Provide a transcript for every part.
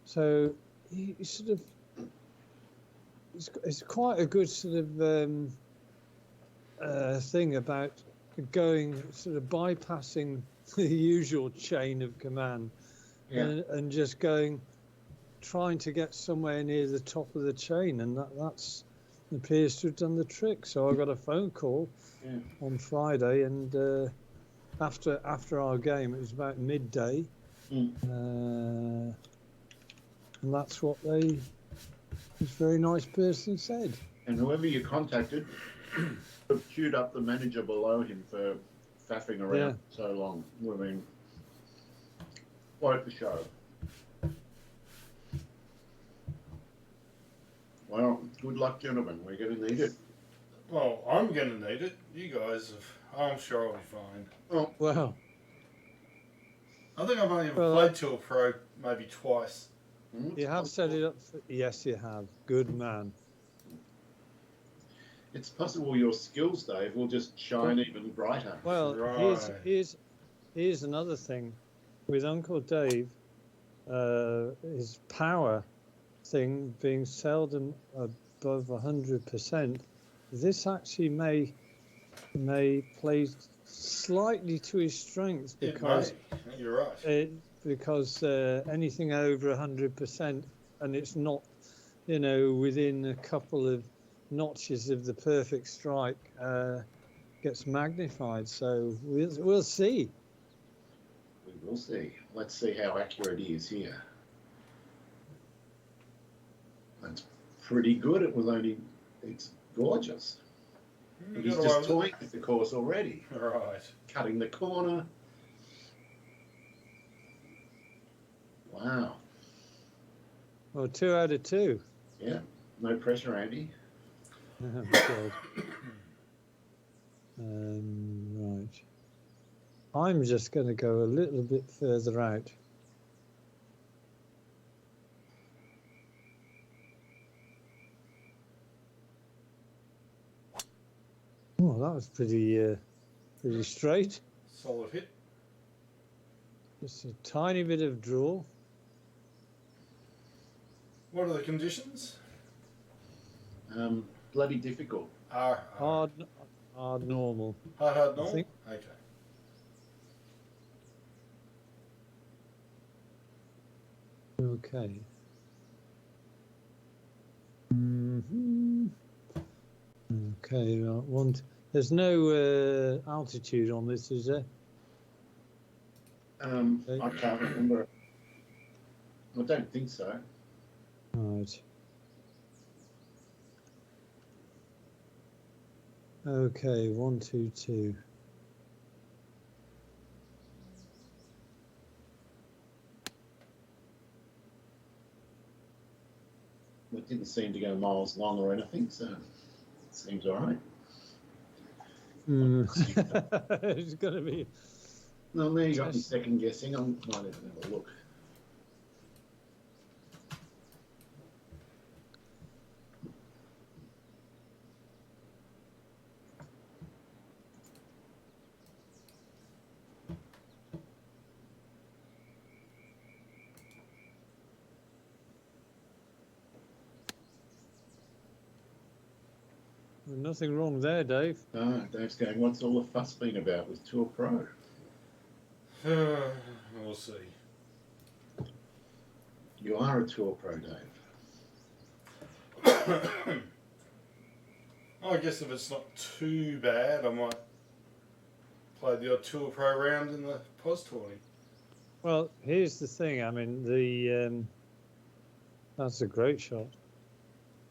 So he sort of, it's quite a good sort of thing about going sort of bypassing the usual chain of command, and just trying to get somewhere near the top of the chain, and that's appears to have done the trick. So I got a phone call on Friday, and after our game, it was about midday, and that's what this very nice person said. And whoever you contacted queued up the manager below him for faffing around so long. I mean, quite the show. Well, good luck, gentlemen. We're going to need it. Well, I'm going to need it. You guys, I'm sure I'll be fine. Oh, well. I think I've only ever played Tour Pro maybe twice. You have set it up. Yes, you have. Good man. It's possible your skills, Dave, will just shine even brighter. Well, here's another thing. With Uncle Dave, his power thing being seldom above 100%, this actually may play slightly to his strengths, because you're right. Because anything over 100%, and it's not, within a couple of notches of the perfect strike, gets magnified. So we'll see. We will see. Let's see how accurate he is here. That's pretty good. It's gorgeous. He's just toying with the course already. Right. Cutting the corner. Wow. Well, 2 out of 2. Yeah. No pressure, Andy. Oh, right. I'm just going to go a little bit further out. Oh, that was pretty straight. Solid hit. Just a tiny bit of draw. What are the conditions? Bloody difficult. Hard normal. Hard normal? Okay. Okay. Okay, there's no altitude on this, is there? I can't remember. I don't think so. Right. Okay, 1, 2, 2. It didn't seem to go miles long or anything, so it seems all right. It's going to be... Well, there you got me second guessing. I might even have a look. Nothing wrong there, Dave. No, Dave's going, what's all the fuss been about with Tour Pro? We'll see. You are a Tour Pro, Dave. I guess if it's not too bad, I might play the odd Tour Pro round in the POS tourney. Well, here's the thing. I mean, that's a great shot.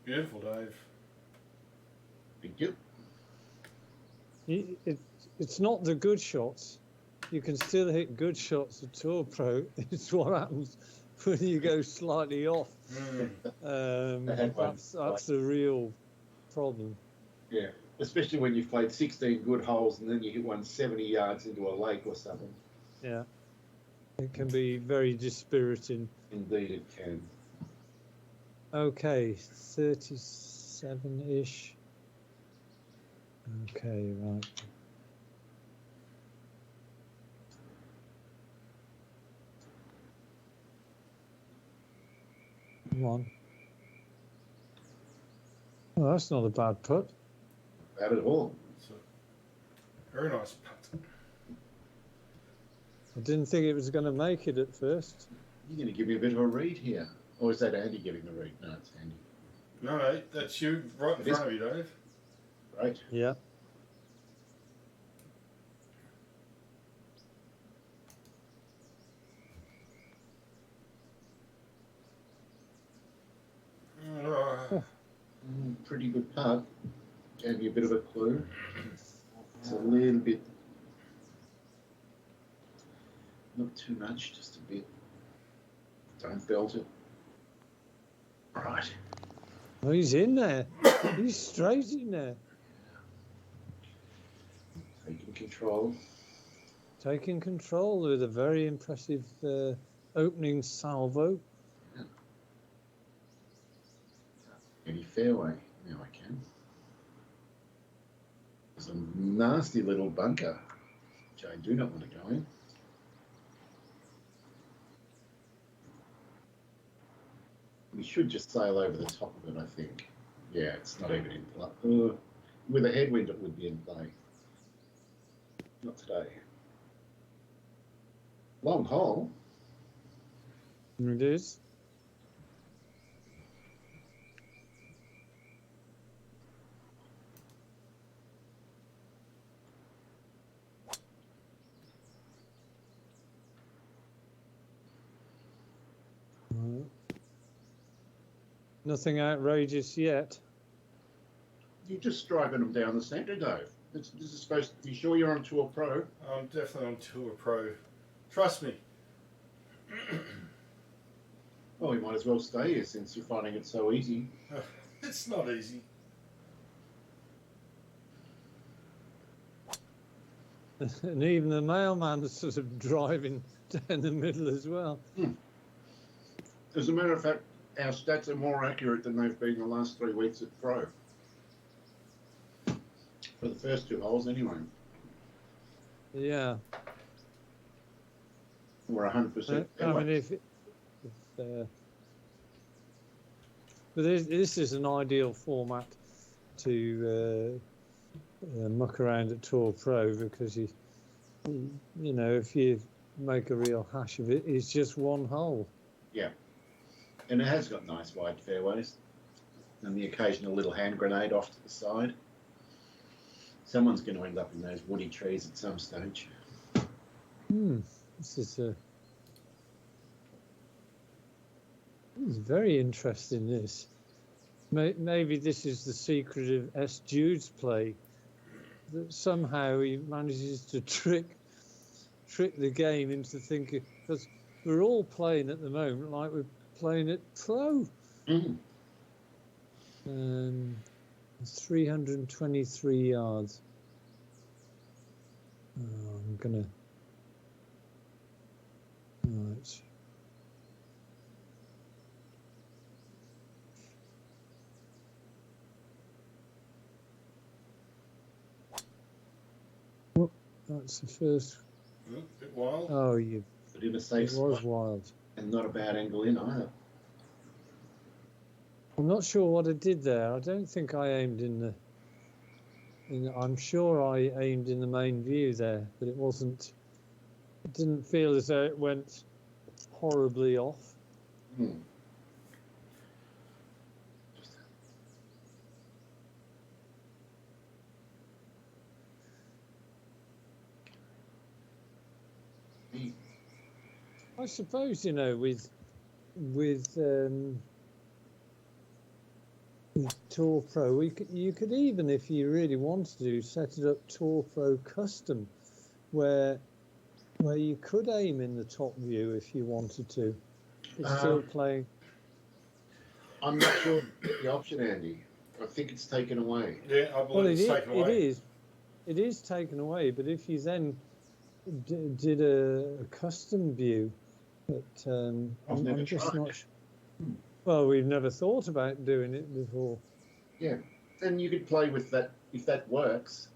Beautiful, Dave. Thank you. It's not the good shots. You can still hit good shots at Tour Pro. It's what happens when you go slightly off. That's the real problem. Yeah, especially when you've played 16 good holes and then you hit one 70 yards into a lake or something. Yeah, it can be very dispiriting. Indeed it can. Okay, 37-ish. Okay, right. Come on. Well, that's not a bad putt. Bad at all. It's a very nice putt. I didn't think it was going to make it at first. You're going to give me a bit of a read here. Or is that Andy giving the read? No, it's Andy. No, mate, that's you right in It is. front of you, Dave. Right. Yeah. Pretty good putt. Gave you a bit of a clue. It's a little bit, not too much, just a bit. Don't belt it. Right. Oh, he's in there. He's straight in there. Taking control. Taking control with a very impressive opening salvo. Any fairway. Now I can. There's a nasty little bunker, which I do not want to go in. We should just sail over the top of it, I think. Yeah, it's not even in play. With a headwind, it would be in play. Not today. Long hole. It is. Nothing outrageous yet. You're just driving them down the centre, Dave. This is supposed to be sure you're on Tour Pro. I'm definitely on Tour Pro. Trust me. Well, we might as well stay here since you're finding it so easy. It's not easy. And even the mailman's sort of driving down the middle as well. As a matter of fact, our stats are more accurate than they've been the last 3 weeks at Pro. For the first 2 holes, anyway. Yeah. We're 100%. I mean, but this is an ideal format to muck around at Tour Pro because you know, if you make a real hash of it, it's just one hole. Yeah. And it has got nice wide fairways. And the occasional little hand grenade off to the side. Someone's going to end up in those woody trees at some stage. This is very interesting, this. Maybe this is the secret of S. Jude's play. That somehow he manages to trick the game into thinking, because we're all playing at the moment like we're playing at Pro. 323 yards. I'm gonna. Right. Oh, that's the first. A bit wild. Oh, you. But in a safe It was spot. wild. And not a bad angle in either. I'm not sure what I did there. I don't think I aimed in the. I'm sure I aimed in the main view there, but it wasn't. It didn't feel as though it went horribly off. I suppose, you know, with Tour Pro, you could even, if you really wanted to, set it up Tour Pro custom, where you could aim in the top view if you wanted to. It's still playing. I'm not sure the option, Andy. I think it's taken away. Yeah, I believe it's taken away. It is taken away, but if you then did a custom view, but I've never I'm just tried. not. Well, we've never thought about doing it before. Yeah. And you could play with that. If that works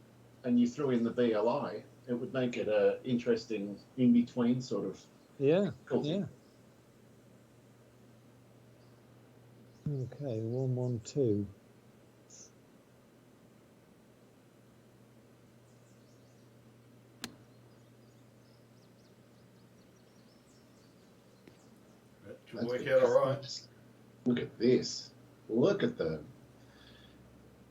and you threw in the BLI, it would make it a interesting in-between sort of Yeah, difficulty. yeah. Okay, 112. That should That's work good. out all right. Look at this. Look at the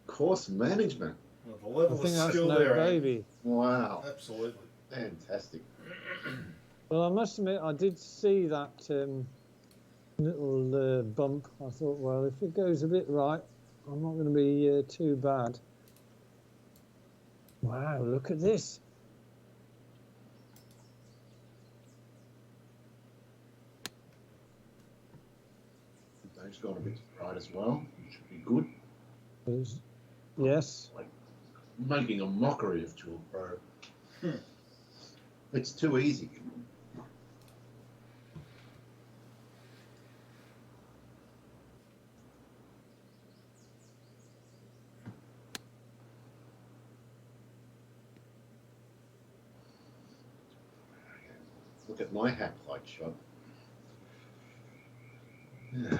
course management. Well, the I level think of that's skill no there, baby. Wow. Absolutely. Fantastic. Well, I must admit, I did see that little bump. I thought, well, if it goes a bit right, I'm not going to be too bad. Wow, look at this. Dave's gone a bit to the right as well. It should be good. Yes. Like making a mockery of Tool Pro. Hmm. It's too easy. Look at my hack light shot. Yeah.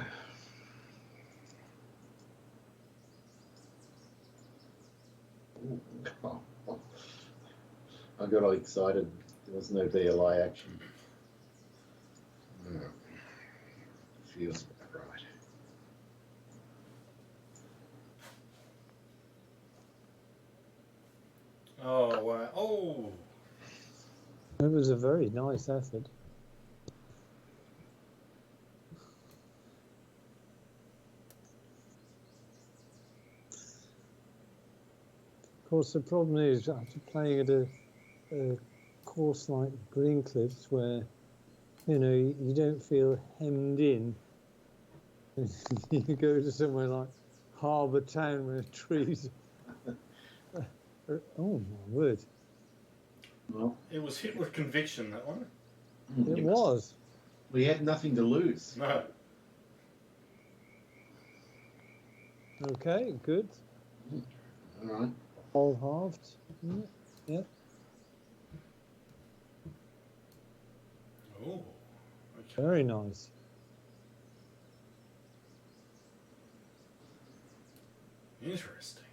Ooh. I got all excited. There was no DLI action. Yeah. Feels about right. Oh, wow. Oh. It was a very nice effort. Of course, the problem is after playing at a course like Greencliffs, where you don't feel hemmed in. You go to somewhere like Harbour Town where trees. Oh my word! Well, It was hit with conviction, that one. It was. We had nothing to lose. No. Okay, good. All right. All halved. Yeah. Oh. Okay. Very nice. Interesting.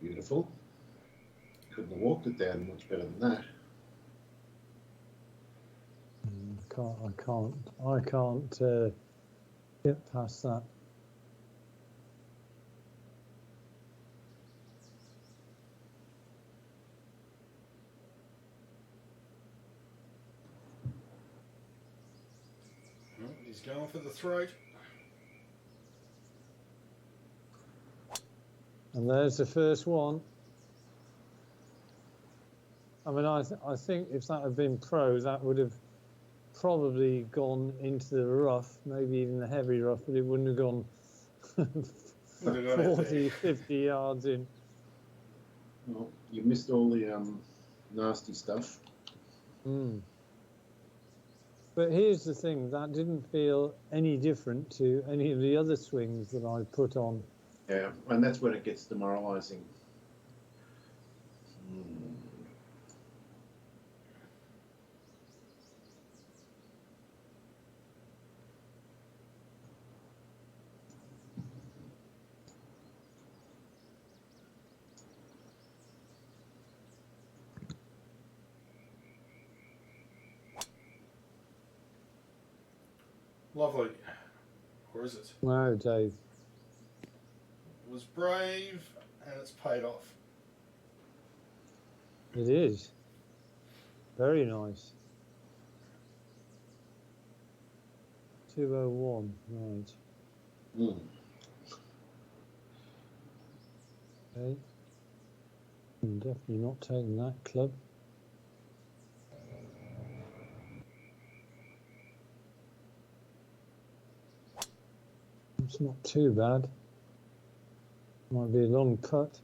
Beautiful. Couldn't have walked it down much better than that. I can't get past that. Oh, he's going for the throat. And there's the first one. I mean, I think if that had been pro, that would have probably gone into the rough, maybe even the heavy rough, but it wouldn't have gone Wouldn't have gone out 40, there. 50 yards in. Well, you missed all the nasty stuff. Mm. But here's the thing, that didn't feel any different to any of the other swings that I put on. Yeah, and that's when it gets demoralising. Lovely. Or is it? Wow, Dave. It was brave and it's paid off. It is. Very nice. 201, right. Mm. Okay. I'm definitely not taking that club. It's not too bad. Might be a long putt.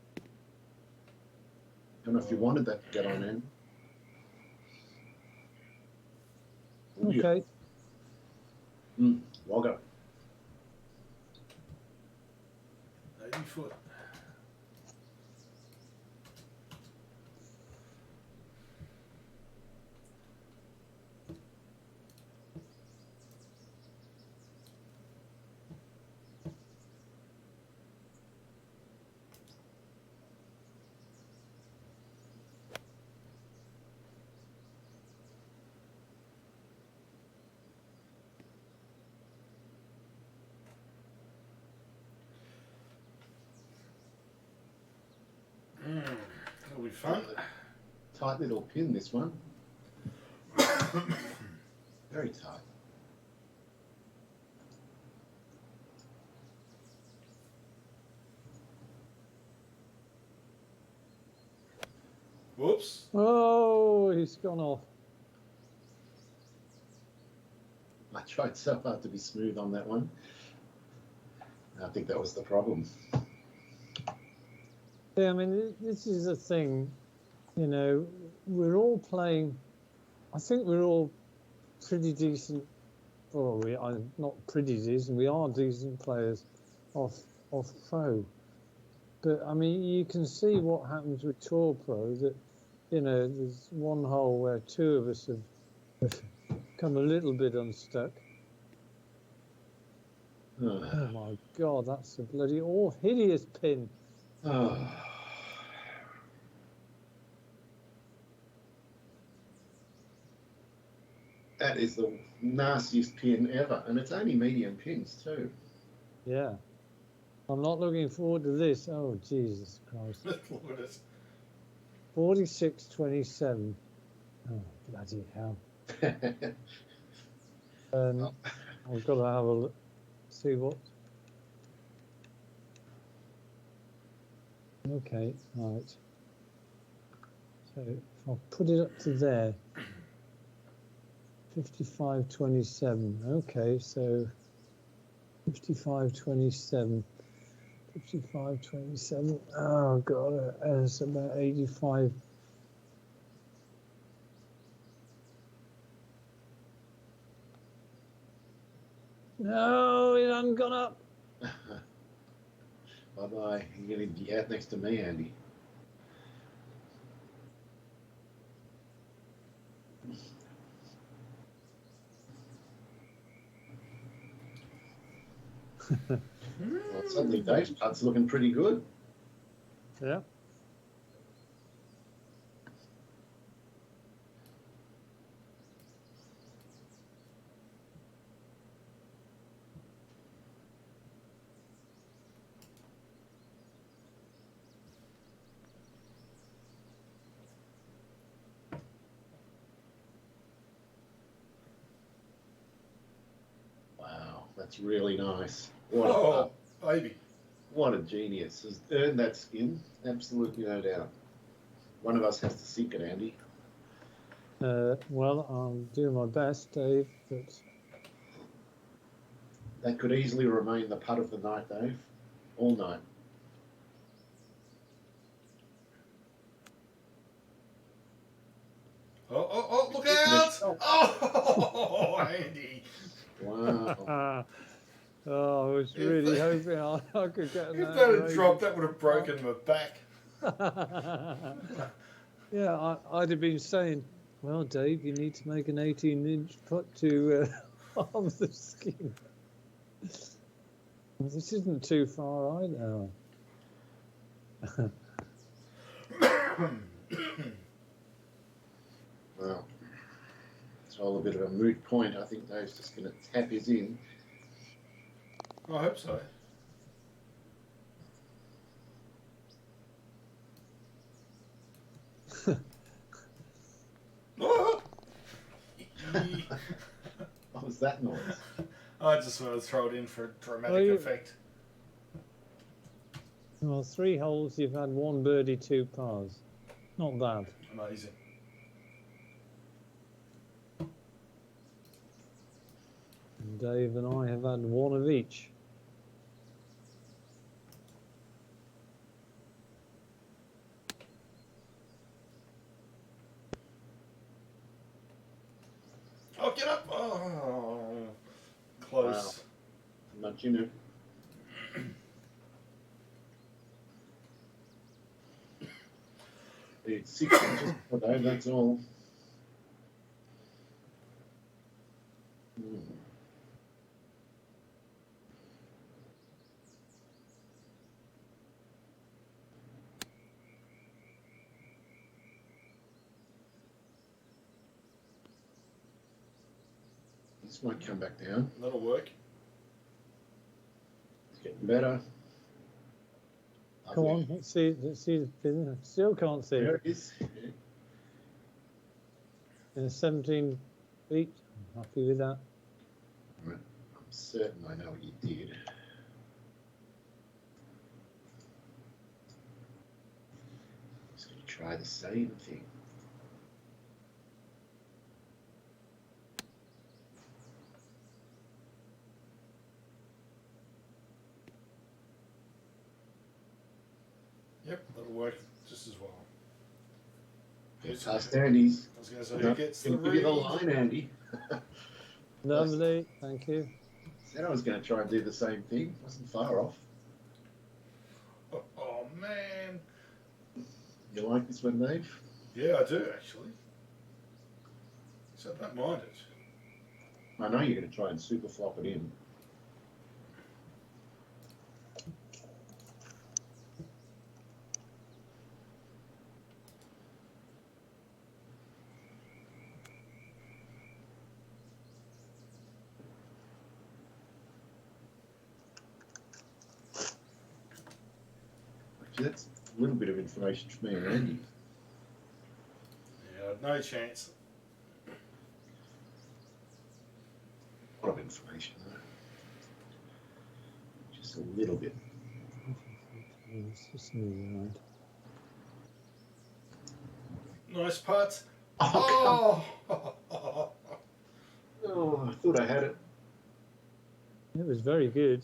Don't know if you wanted that to get on in. Okay. Wogger. 80 foot. That'll be fun. Tight little pin, this one. Very tight. Whoops. Oh, he's gone off. I tried so hard to be smooth on that one. I think that was the problem. Yeah, I mean, this is the thing, you know, we're all playing, I think we're all pretty decent, well, we are not pretty decent, we are decent players off pro. But, I mean, you can see what happens with Tour Pro, that, you know, there's one hole where two of us have come a little bit unstuck. Oh, my God, that's a bloody hideous pin. Oh. That is the nastiest pin ever, and it's only medium pins too. Yeah. I'm not looking forward to this. Oh, Jesus Christ. Look at it. 46-27. Oh, bloody hell. I've got to have a look, see what. Okay, right. So if I put it up to there, 55-27. Okay, so 55-27. 55-27. Oh God, it's about 85. No, it hasn't gone up. Bye-bye. You're going to be out next to me, Andy. Well, suddenly Dave's putt's looking pretty good. Yeah. Wow, that's really nice. Baby. What a genius. Has earned that skin, absolutely no doubt. One of us has to sink it, Andy. Well, I'll do my best, Dave, but That could easily remain the putt of the night, Dave. All night. Oh, look out! Oh, Andy. Wow. oh, I was really hoping I could get If that. that had dropped, that would have broken my back. Yeah, I'd have been saying, well, Dave, you need to make an 18-inch putt to harm the skin. Well, this isn't too far either. Well, it's all a bit of a moot point. I think Dave's just going to tap his in. I hope so. Oh! What was that noise? I just wanted to throw it in for dramatic Well, effect. Well, 3 holes, you've had 1 birdie, 2 pars. Not bad. Amazing. And Dave and I have had 1 of each. Oh, get up! Oh, close. Not you know. It's 6 inches per day, that's all. Mm. This might come back down. That'll work. It's getting better. Come on, let's see the pin. Still can't see There it. it is. In 17 feet. I'm happy with that. I'm certain I know what you did. Just going to try the same thing. Yep, that'll work just as well. Get past Andy's. I was going to say, who gets the Give you the read? line, Andy. Lovely, thank you. Said I was going to try and do the same thing. Wasn't far off. Oh, man. You like this one, Dave? Yeah, I do actually. So I don't mind it. I know you're going to try and super flop it in. Actually, that's a little bit of information for me and Andy. Yeah, no chance. A lot of information, though. Just a little bit. It's just moving around. Nice putt. Oh, Oh! oh, I thought I had it. It was very good.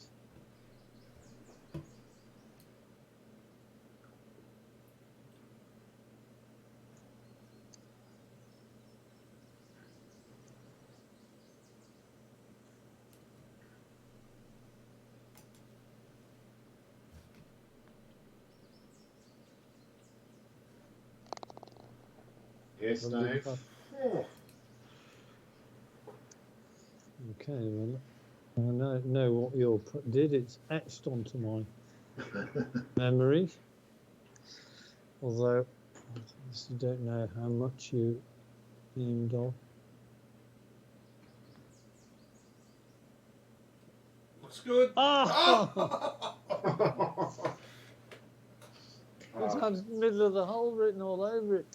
Yes, Lovely Dave. putt. Oh. Okay, well, I know what your putt did. It's etched onto my memory. Although, I obviously don't know how much you aimed on. Looks good. Ah! Oh! It's had middle of the hole written all over it.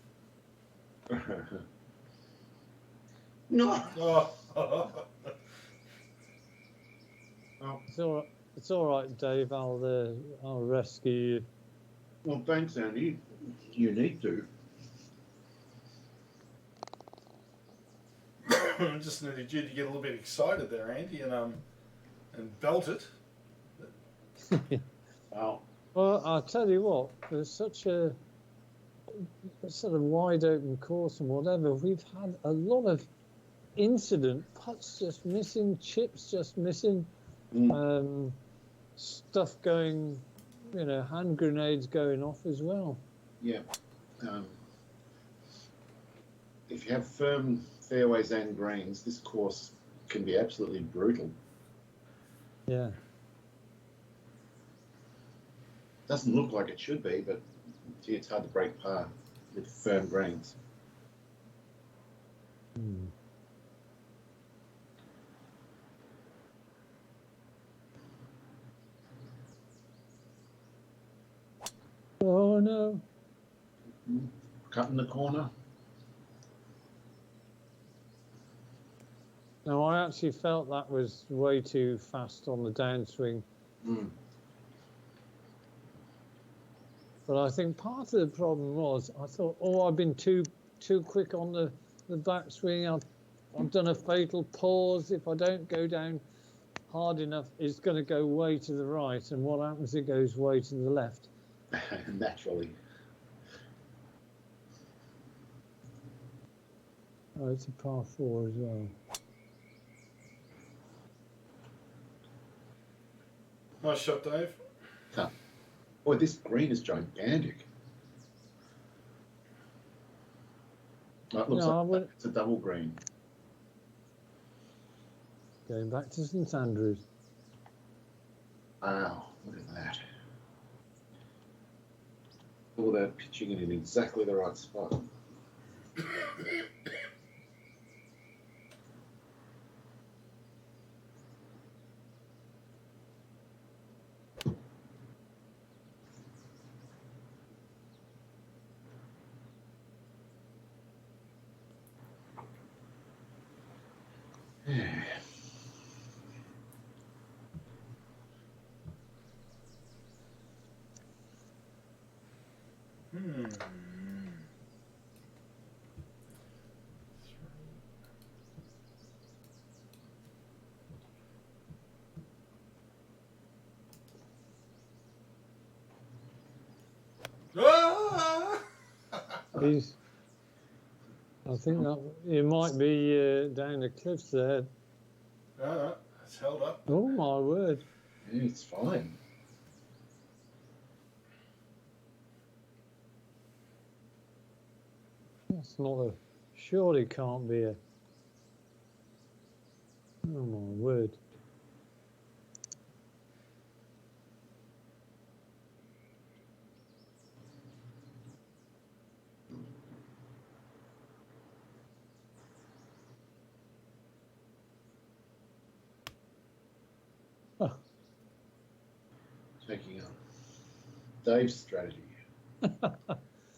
No. Oh. It's all right, Dave. I'll rescue you. Well, thanks, Andy. You need to. I just needed you to get a little bit excited there, Andy, and belt it. Wow. Well, I'll tell you what. There's such a sort of wide open course and whatever. We've had a lot of incident putts just missing, chips just missing, stuff going, hand grenades going off as well. Yeah. If you have firm fairways and greens, this course can be absolutely brutal. Yeah. Doesn't look like it should be, but gee, it's hard to break par with firm greens. Hmm. Oh no. Cut in the corner. No, I actually felt that was way too fast on the downswing. But I think part of the problem was I thought, I've been too quick on the backswing. I've done a fatal pause. If I don't go down hard enough, it's going to go way to the right. And what happens? It goes way to the left. Naturally. Oh, it's a par 4 as well. Nice shot, Dave. Boy, this green is gigantic. Oh, it looks No, I like would, it's a double green. going back to St Andrews. Wow, look at that. All that pitching it in exactly the right spot. Hmm. Ah! He's, I think that it might be down the cliffs there. No, it's held up. Oh my word! Yeah, it's fine. That's not a. Surely can't be a. Oh my word! Taking up Dave's strategy.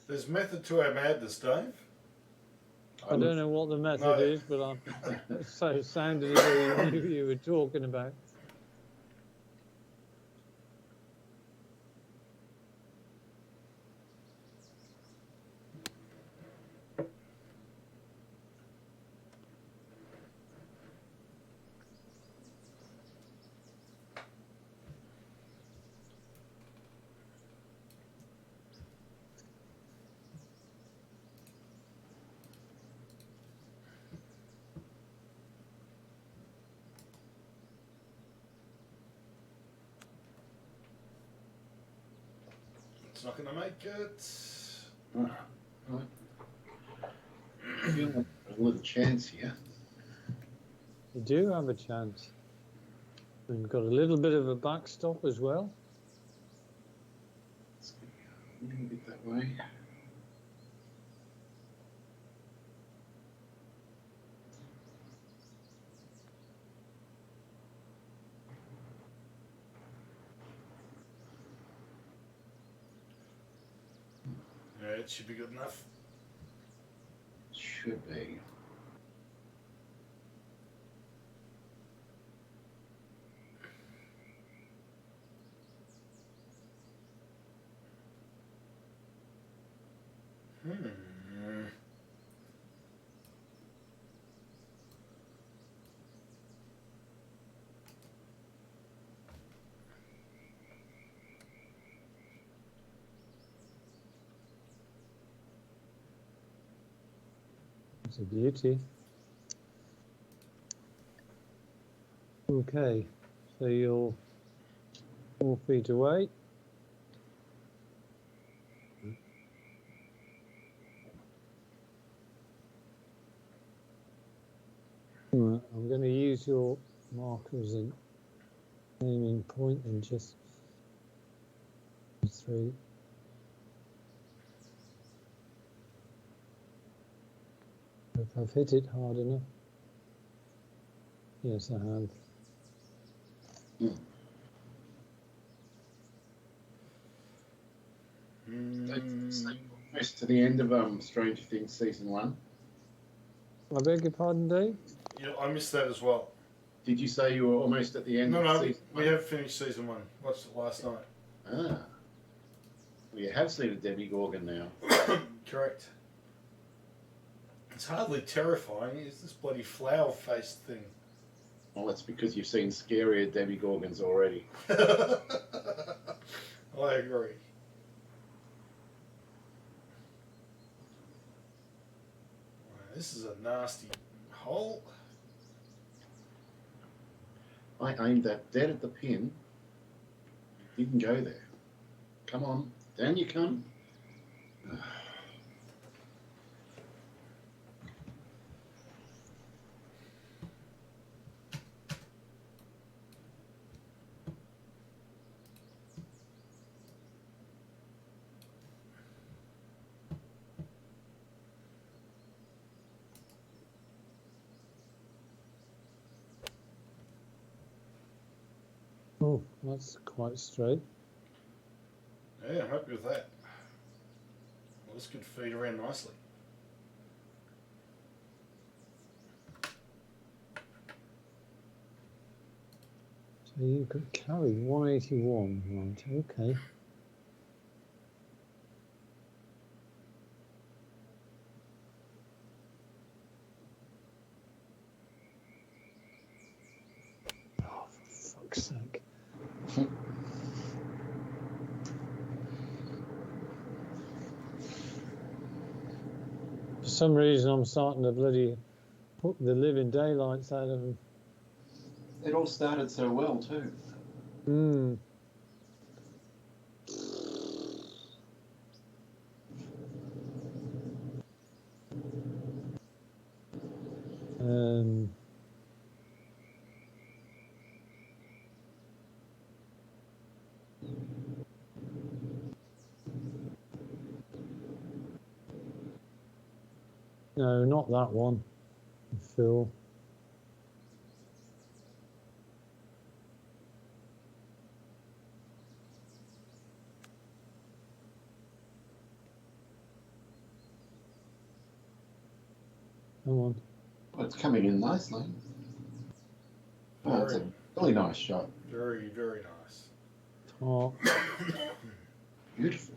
There's method to our madness, Dave. I don't know what the method No. is, but I'm so it sounded as though you knew you were talking about. It's not going to make it. Right. I feel like there's a little chance here. You do have a chance. And you've got a little bit of a backstop as well. Let's go a little bit that way. Yeah, it should be good enough. Should be. Hmm. It's a beauty. Okay, so you're 4 feet away. Right, I'm going to use your marker as an aiming point and just 3. If I've hit it hard enough. Yes, I have. Almost to the end of Stranger Things season 1. I beg your pardon, Dave? Yeah, I missed that as well. Did you say you were almost at the end No, of no, season 1? we have finished season 1. Watched it last night. Ah. Well, you have seen a Debbie Gorgon now. Correct. It's hardly terrifying. It's this bloody flower-faced thing. Well, that's because you've seen scarier Debbie Gorgons already. I agree. This is a nasty hole. I aimed that dead at the pin You can go there. Come on, down you come. Oh, that's quite straight. Yeah, I'm happy with that. Well, this could feed around nicely. So you could carry 181, right? Okay. Oh, for fuck's sake. For some reason, I'm starting to bloody put the living daylights out of them. It all started so well too. Hmm. Um. No, not that one, Phil. Come on. Well, it's coming in nicely. Oh, it's a really nice shot. Very, very nice. Top. Beautiful.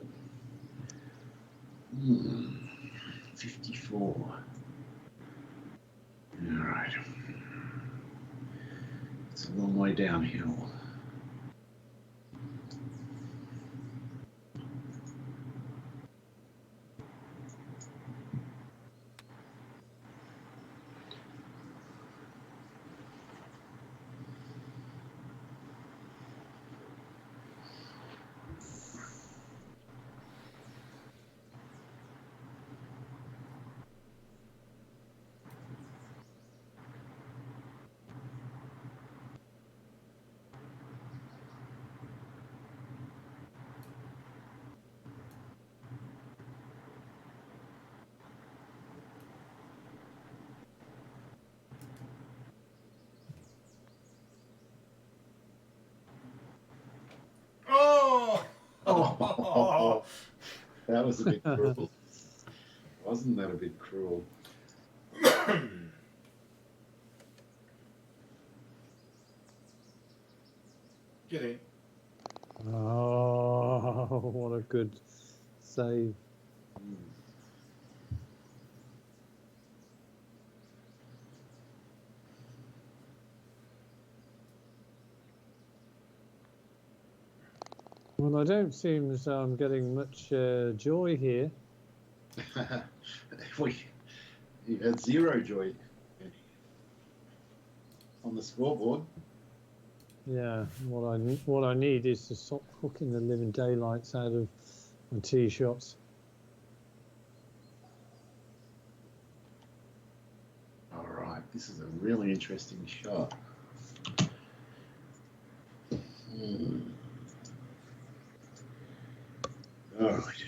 54. All right. It's a long way downhill. Oh! Oh, that was a bit cruel. Wasn't that a bit cruel? Get in. Oh, what a good save. Well, I don't seem as though I'm getting much joy here. You've had zero joy on the scoreboard. Yeah, what I need is to stop hooking the living daylights out of my tee shots. All right, this is a really interesting shot. All right,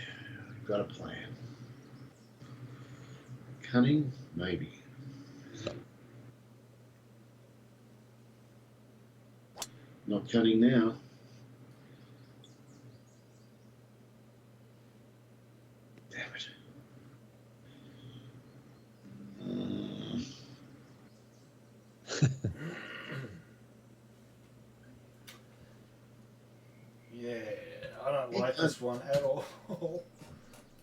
I've got a plan. Cunning, maybe. Not cunning now. Damn it. Yeah, I don't like this one at all. Well,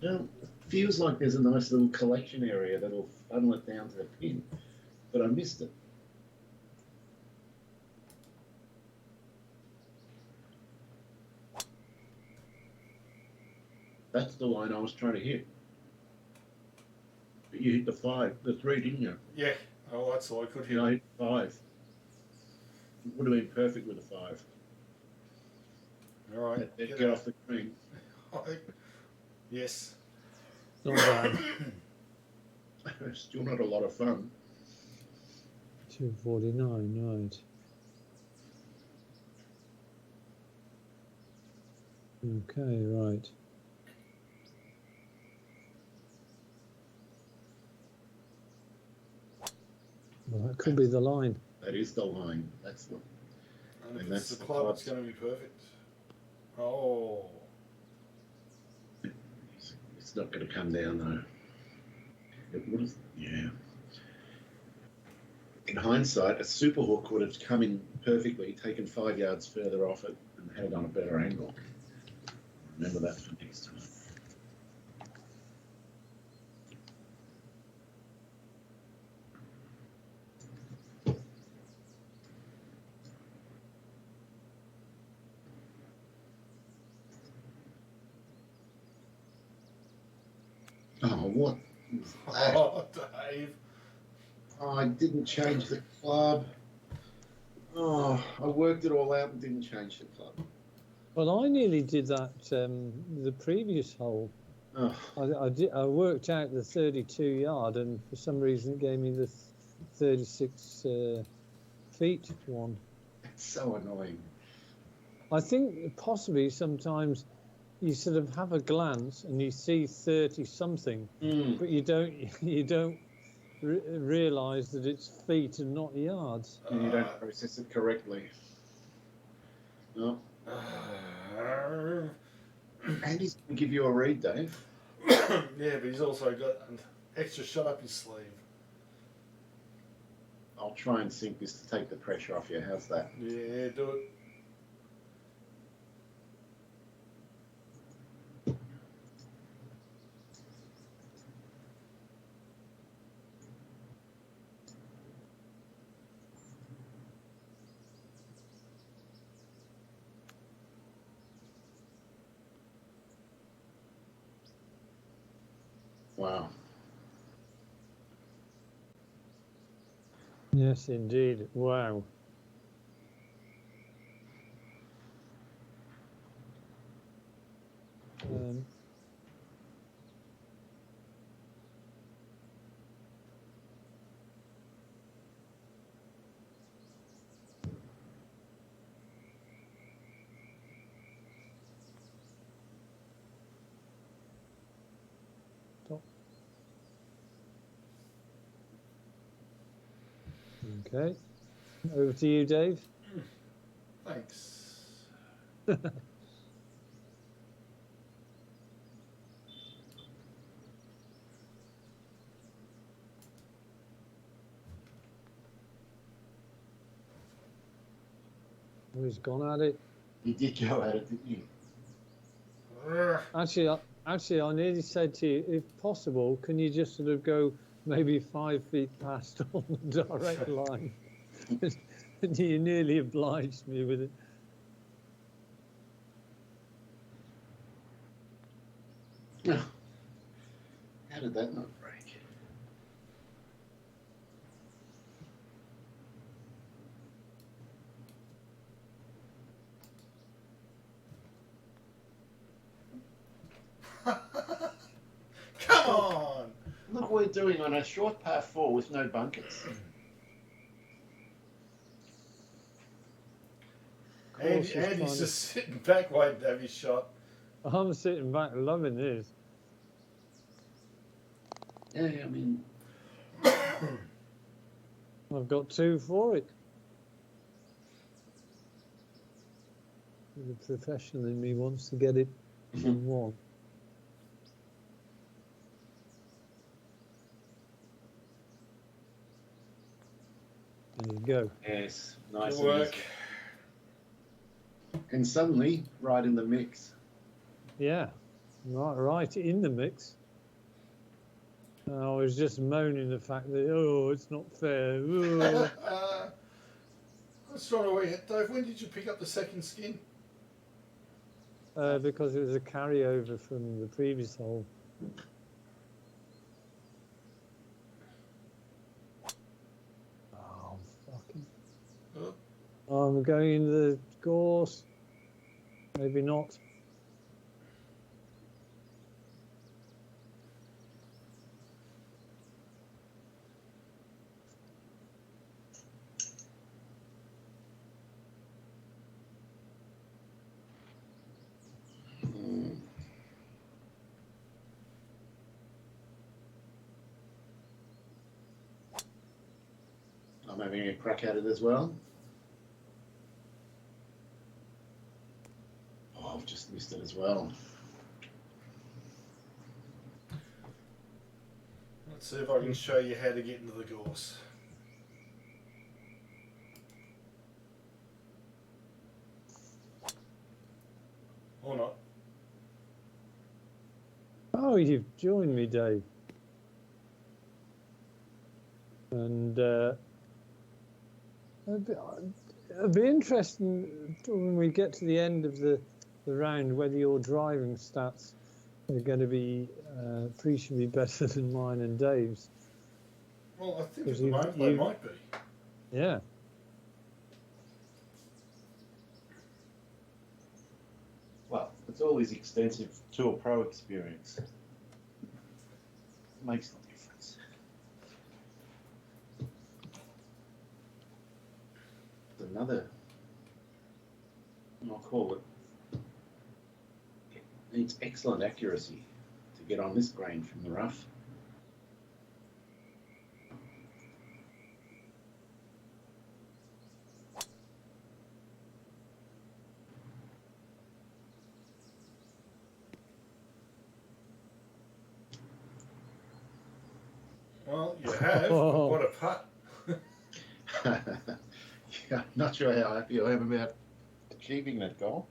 it feels like there's a nice little collection area that'll funnel it down to the pin, but I missed it. That's the line I was trying to hit. But you hit the 3, didn't you? Yeah, oh, that's all I could hit. I hit 5. It would have been perfect with a 5. All right. Get off the green. Yes. Not bad. Still not a lot of fun. 249, right. Okay, right. Well, that could be the line. That is the line. That's the. And if And it's that's the the club, it's clubs. going to be perfect. Oh. It's not going to come down though. It would have. Yeah. In hindsight, a super hook would have come in perfectly, taken 5 yards further off it, and had it on a better angle. Remember that for next time. Oh, what was that? Oh, Dave. Oh, I didn't change the club. Oh, I worked it all out and didn't change the club. Well, I nearly did that the previous hole. Oh, I worked out the 32 yard, and for some reason it gave me the 36 feet one. it's so annoying. I think possibly sometimes you sort of have a glance and you see 30 something, but you don't realize that it's feet and not yards. And you don't process it correctly. No. And he's going to give you a read, Dave. Yeah, but he's also got an extra shot up his sleeve. I'll try and sink this to take the pressure off you. How's that? Yeah, do it. Wow. Yes, indeed. Wow. Okay. Over to you, Dave. Thanks. Oh, he's gone at it. You did go at it, didn't you? Actually, I nearly said to you, if possible, can you just sort of go maybe 5 feet past on the direct line? And you nearly obliged me with it. How did that not break? Come on! Look what we're doing on a short par 4 with no bunkers. Andy's just sitting back waiting to have his shot. I'm sitting back loving this. Yeah, I mean, I've got 2 for it. The professional in me wants to get it in 1. There you go. yes, nice Good work. easy. And suddenly, right in the mix. Yeah, right in the mix. I was just moaning the fact that, oh, it's not fair. Oh. I was trying to work. Dave, when did you pick up the second skin? Because it was a carryover from the previous hole. Oh, fucking. Oh. I'm going in the course. Maybe not. I'm having a crack at it as well. Oh, I've just missed it as well. Let's see if I can show you how to get into the gorse. Or not. Oh, you've joined me, Dave. And it'll be interesting when we get to the end of the round whether your driving stats are going to be appreciably better than mine and Dave's. Well, I think 'Cause at the moment they you- might be. Yeah. Well, it's all his extensive Tour Pro experience. Makes no difference. It's another, I'll call it, needs excellent accuracy to get on this grain from the rough. Well, you have, but what a putt. Yeah, I'm not sure how happy I am about achieving that goal.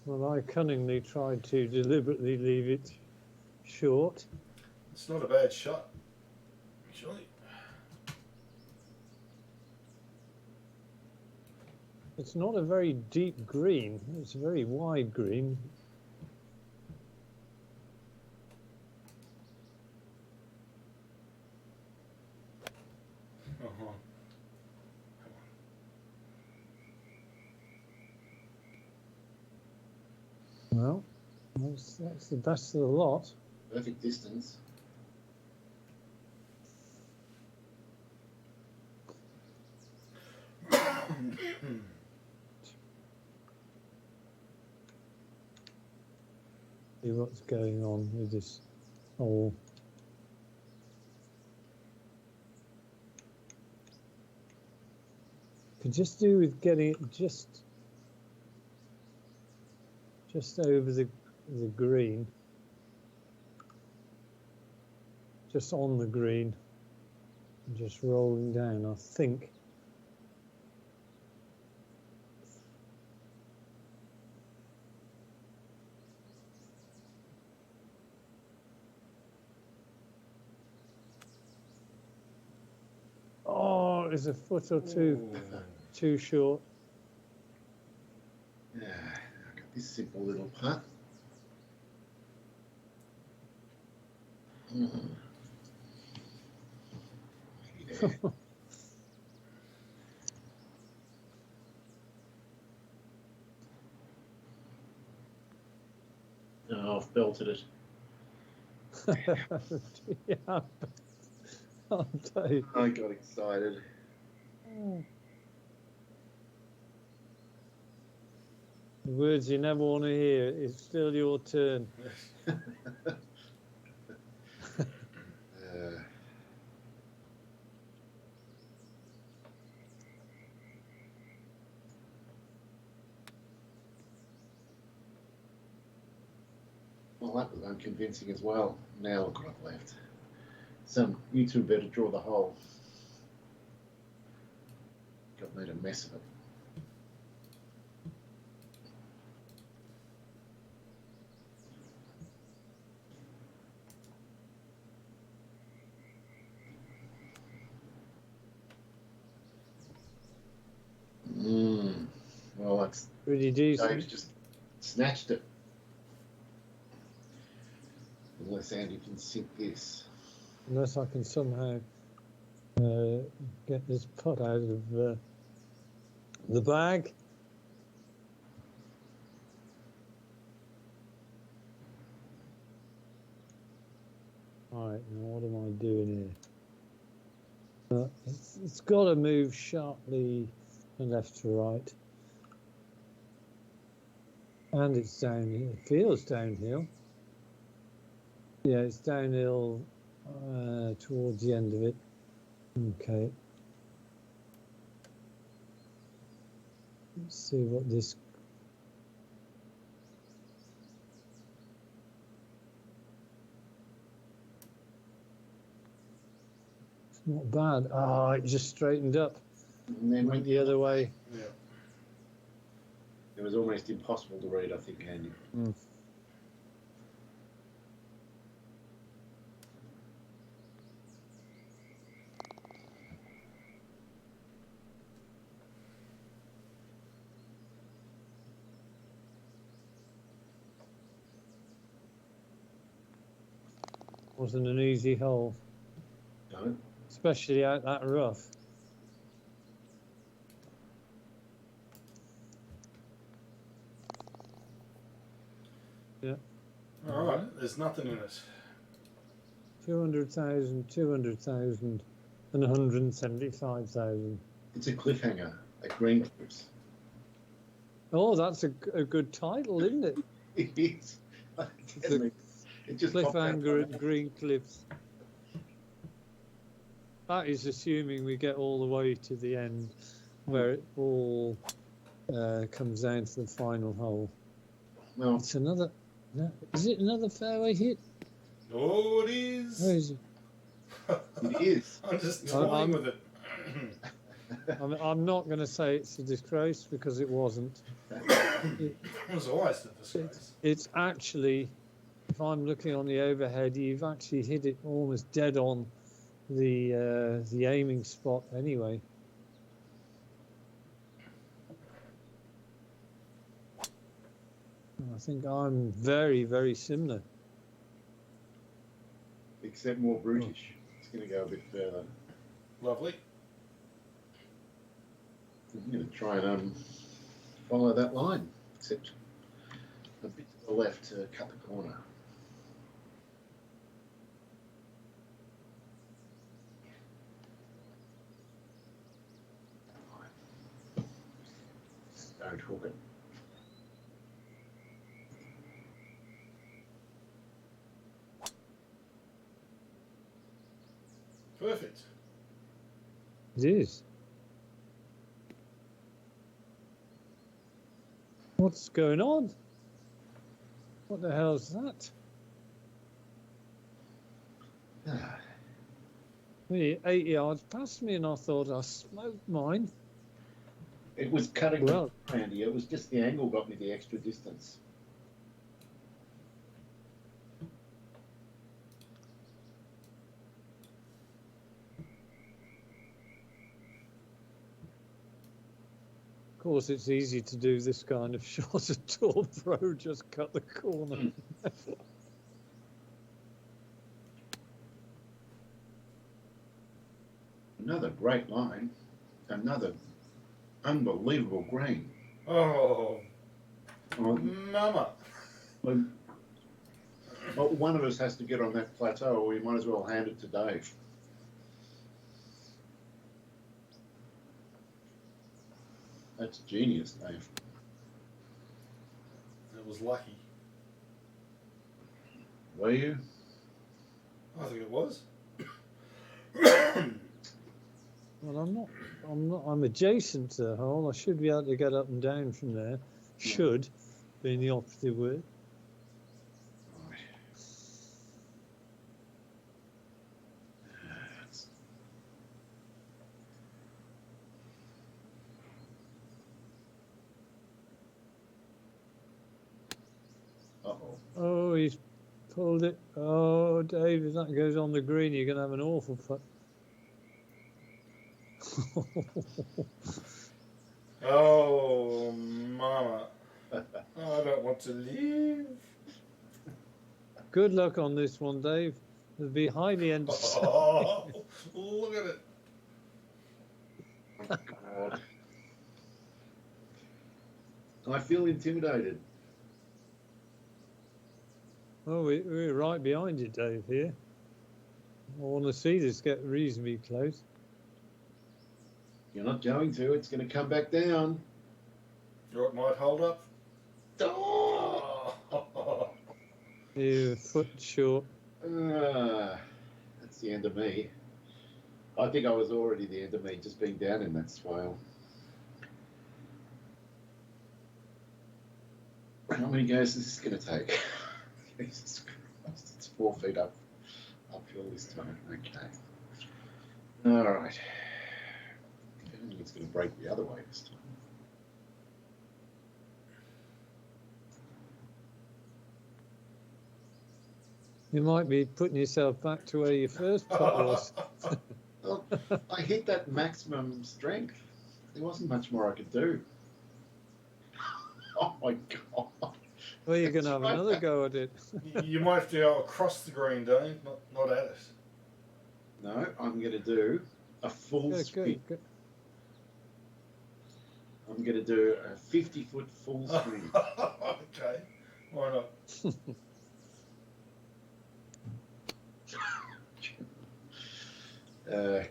Well, I cunningly tried to deliberately leave it short. It's not a bad shot, actually. It's not a very deep green. It's a very wide green. Uh-huh. Well, that's the best of the lot. Perfect distance. See what's going on with this hole. Could just do with getting it just over the green, just on the green, and just rolling down, I think. Oh, it's a foot or two too short. Yeah, I've got this simple little putt. Maybe there. Oh, I've belted it. Yeah. Oh, Dave. I got excited. The words you never want to hear. It's still your turn. Well, that was unconvincing as well. Now look what I've left. You two better draw the hole. Got made a mess of it. Looks pretty Dave's decent. just snatched it. Unless Andy can sink this. Unless I can somehow get this putt out of the bag. Right, now what am I doing here? It's got to move sharply from left to right. And it's downhill. It feels downhill. Yeah, it's downhill towards the end of it. Okay. Let's see what this. It's not bad. Ah, it just straightened up. And then Went the other way. Yeah. It was almost impossible to read, I think, Andy. Wasn't an easy hole, No? especially out that rough. Yeah. All right. There's nothing in it. 200,000, 200,000, and 175,000. It's a cliffhanger at Green Cliffs. Oh, that's a good title, isn't it? It is. It just popped out Cliffhanger my at Green Cliffs. That is assuming we get all the way to the end, where it all comes down to the final hole. Well, It's another. No, is it another fairway hit? Oh, it is. Where is it? it is. I'm just I'm- toying with it. I'm not going to say it's a disgrace because it wasn't. It was always a disgrace. It's actually, if I'm looking on the overhead, you've actually hit it almost dead on the aiming spot anyway. I think I'm very, very similar. Except more brutish. It's going to go a bit further. Lovely. I'm going to try and follow that line, except a bit to the left to cut the corner. Don't hook it. Perfect. It is. What's going on? What the hell is that? Me 8 yards past me, and I thought I smoked mine. It was cutting Well, Andy. It was just the angle got me the extra distance. of course, it's easy to do this kind of shot at Tour Pro, just cut the corner. Another great line. Another unbelievable green. Oh, Well, mama. well, one of us has to get on that plateau, or we might as well hand it to Dave. That's genius, Dave. It was lucky. Were you? I think it was. Well, I'm adjacent to the hole. I should be able to get up and down from there. Should, being the operative word. Uh-oh. Oh, he's pulled it. Oh, Dave, if that goes on the green, you're going to have an awful putt. Oh, mama. want to live. Good luck on this one, Dave. It'll be highly entertaining. Oh, look at it. God. I feel intimidated. Oh, we're right behind you, Dave, here. I want to see this get reasonably close. You're not going to. It's going to come back down. It might hold up. Oh! You're a foot short. That's the end of me. I think I was already the end of me just being down in that swale. How many goes is this going to take? Jesus Christ, it's 4 feet uphill this time. Okay. All right. I don't think it's going to break the other way this time. You might be putting yourself back to where your first putt was. Well, I hit that maximum strength. There wasn't much more I could do. Oh my God. Well, you're going to have another go at it. You might have to go across the green, Dave, not at it. No, I'm going to do a full spin. Good. I'm going to do a 50-foot full swing. Okay, why not?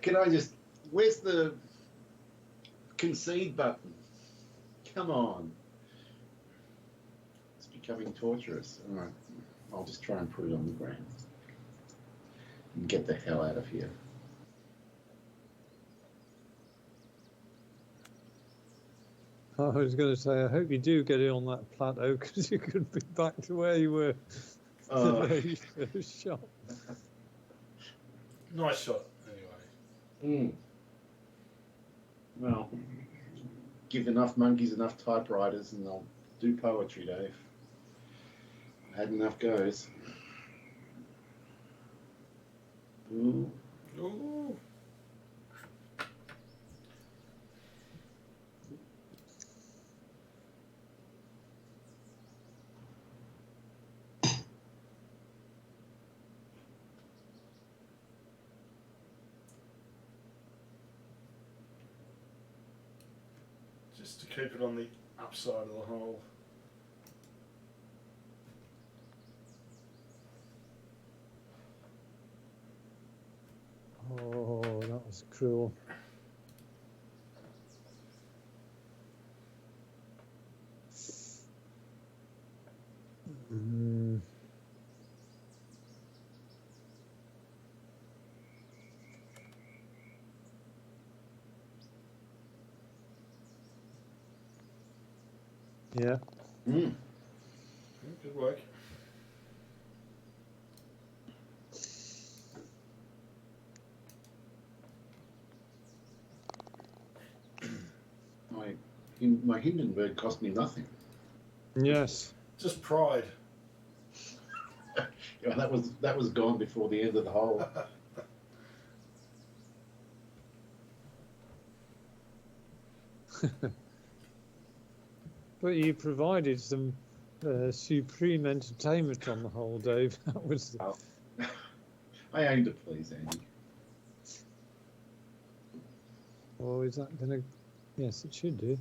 Can I just... Where's the concede button? Come on. It's becoming torturous. All right. I'll just try and put it on the ground. And get the hell out of here. I was going to say, I hope you do get it on that plateau because you could be back to where you were the very first shot. Nice shot, anyway. Well, give enough monkeys enough typewriters and they'll do poetry, Dave. I had enough goes. Ooh. Ooh. Just to keep it on the upside of the hole. Oh, that was cruel. Yeah. Good work. My Hindenburg cost me nothing. Yes. Just pride. Yeah, that was gone before the end of the hole. But you provided some supreme entertainment on the whole, Dave. That was. I aimed to please Andy. Oh, is that going to? Yes, it should do.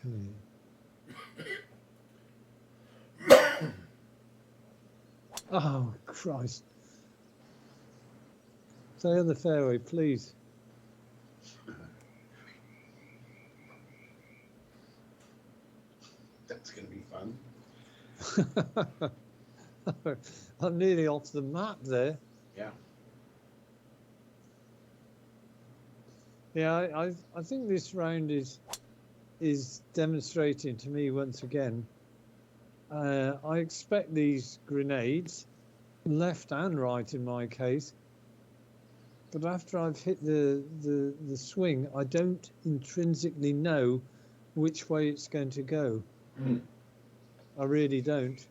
Okay. Oh, Christ. Stay on the fairway, please. That's going to be fun. I'm nearly off the map there. Yeah. Yeah, I think this round is demonstrating to me once again. I expect these grenades, left and right in my case, but after I've hit the swing, I don't intrinsically know which way it's going to go. I really don't.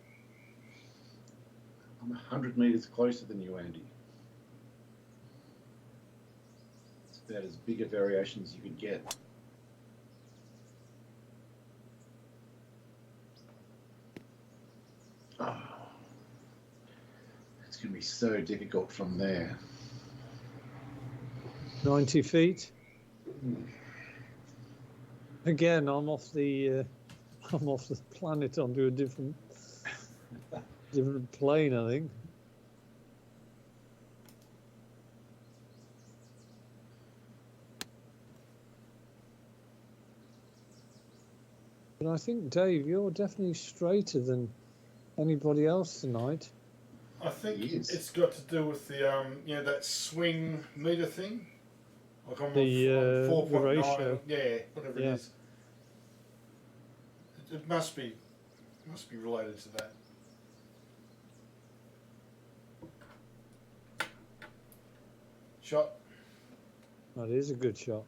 I'm 100 meters closer than you, Andy. about as big a variation as you could get. Oh, it's going to be so difficult from there. 90 feet. Again, I'm off the planet onto a different plane, I think. But I think, Dave, you're definitely straighter than anybody else tonight. I think He is. it's got to do with the that swing meter thing. Like I'm The, on 4.9, the ratio. yeah, whatever Yeah. it is. It must be related to that. Shot. That is a good shot.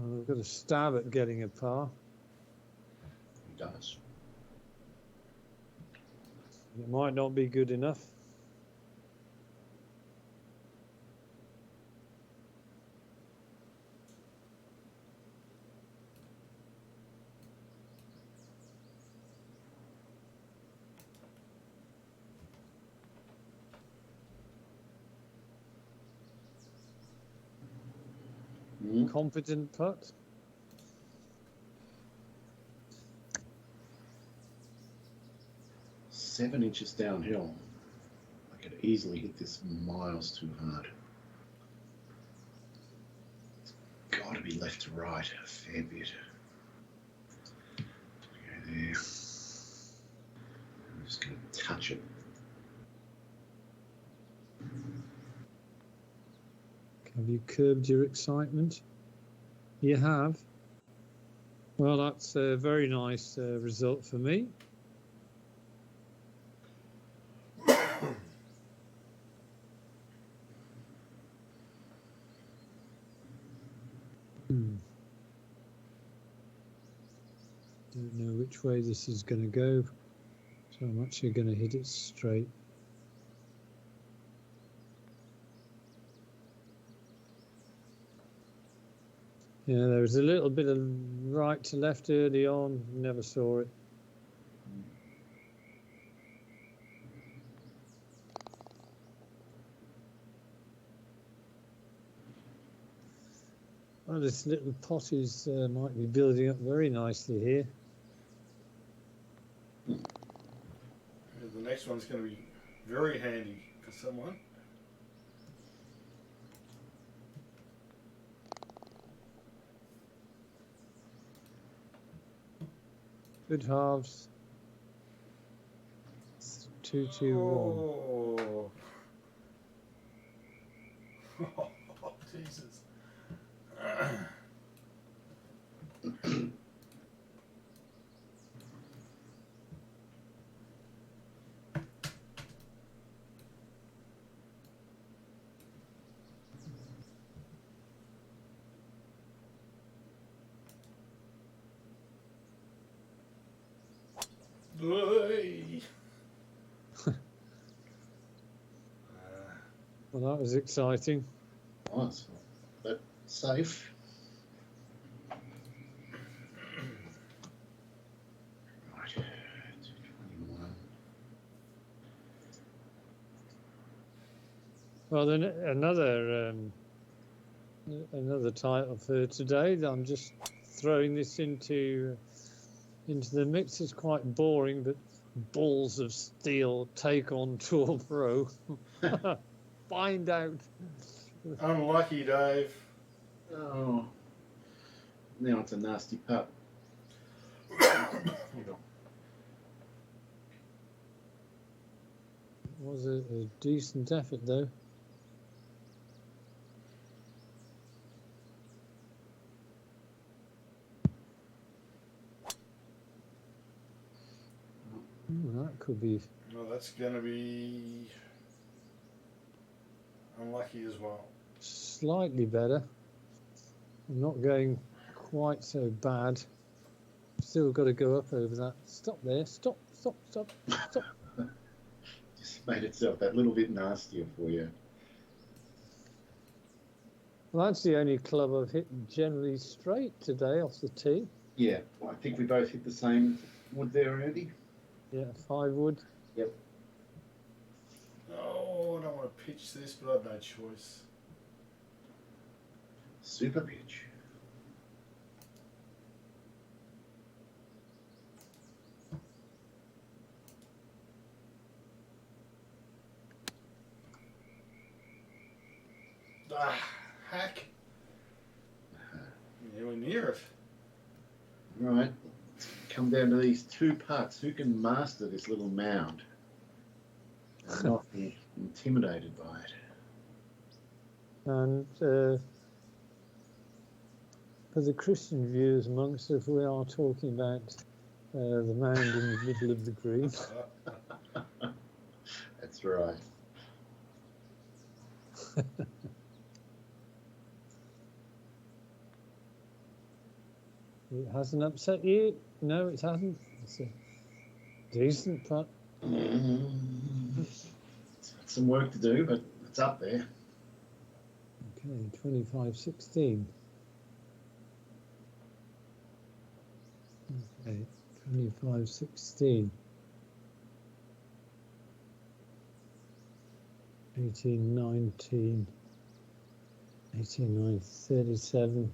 I've got a stab at getting a par. He does. It might not be good enough. Confident putt. Seven inches downhill. I could easily hit this miles too hard. It's got to be left to right a fair bit. Okay, there. I'm just going to touch it. Have you curbed your excitement? You have. Well, that's a very nice result for me. Don't know which way this is going to go, so I'm actually going to hit it straight. Yeah, there was a little bit of right to left early on, never saw it. Well, this little pot is might be building up very nicely here. The next one's going to be very handy for someone. Good halves. 2, 2, 1. Oh. Oh, Jesus. Hey. Well, that was exciting. Nice, but safe. Right, 221. Well, then another title for today. I'm just throwing this into the mix. It's quite boring, but Balls of Steel take on Tour Pro. Find out. Unlucky, Dave. Oh, now it's a nasty putt. Was a decent effort, though. that could be Well, that's going to be unlucky as well. slightly better. Not going quite so bad. Still got to go up over that. Stop there. Stop. Just made itself that little bit nastier for you. Well, that's the only club I've hit generally straight today off the tee. Yeah, well, I think we both hit the same wood there, Andy. Yeah, 5 wood. Yep. Oh, I don't want to pitch this, but I've no choice. Super pitch. Ah, hack. You were near it. Right. Come down to these 2 putts. Who can master this little mound and not be intimidated by it? And for the Christian viewers amongst us, we are talking about the mound in the middle of the green. That's right. It hasn't upset you? No, it hasn't. It's a decent putt. It's got some work to do, but it's up there. Okay, 25-16. Okay, 25-16. 18-19. 18-9-37.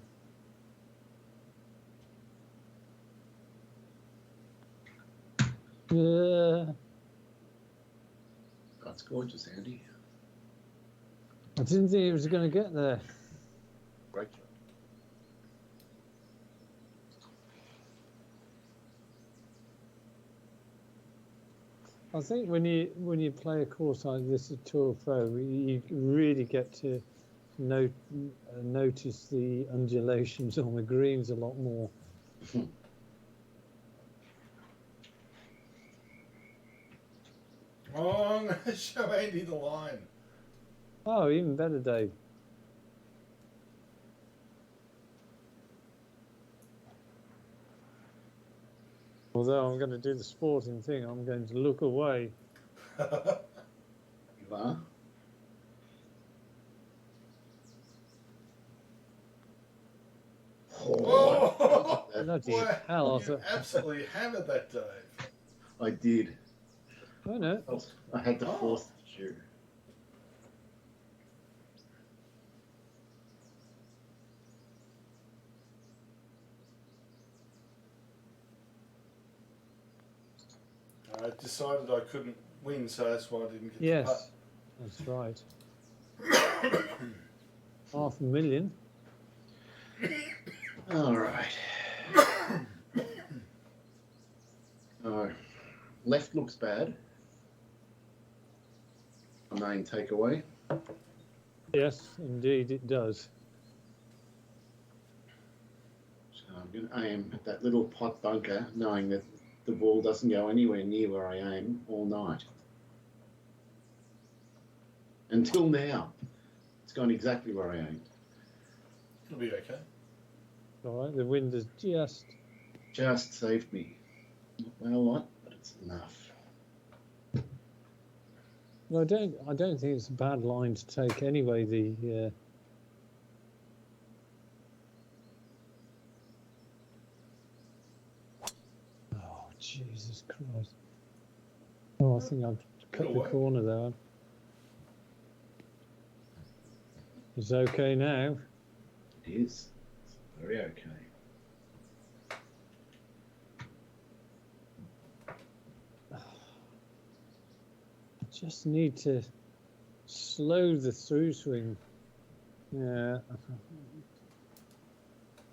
That's gorgeous, Andy. I didn't think it was going to get there. Great job. I think when you play a course like this at Tour Pro, you really get to notice the undulations on the greens a lot more. Oh, I'm going to show Andy the line. Oh, even better, Dave. Although I'm going to do the sporting thing, I'm going to look away. You are? Oh, Bloody boy, hell, I you thought, absolutely hammered that, Dave. I did. oh no. I had to Oh. force the shoe. I decided I couldn't win, so that's why I didn't get the Yes, that's right. $500,000. All right. Oh, left looks bad. A main takeaway. Yes, indeed it does. So I'm going to aim at that little pot bunker, knowing that the ball doesn't go anywhere near where I aim all night. Until now, it's gone exactly where I aimed. It'll be okay. All right, the wind has Just saved me. Not by a lot, but it's enough. Well, I don't think it's a bad line to take anyway. Oh, Jesus Christ! Oh, I think I've cut the corner there. It's okay now. It is. It's very okay. Just need to slow the through swing. Yeah,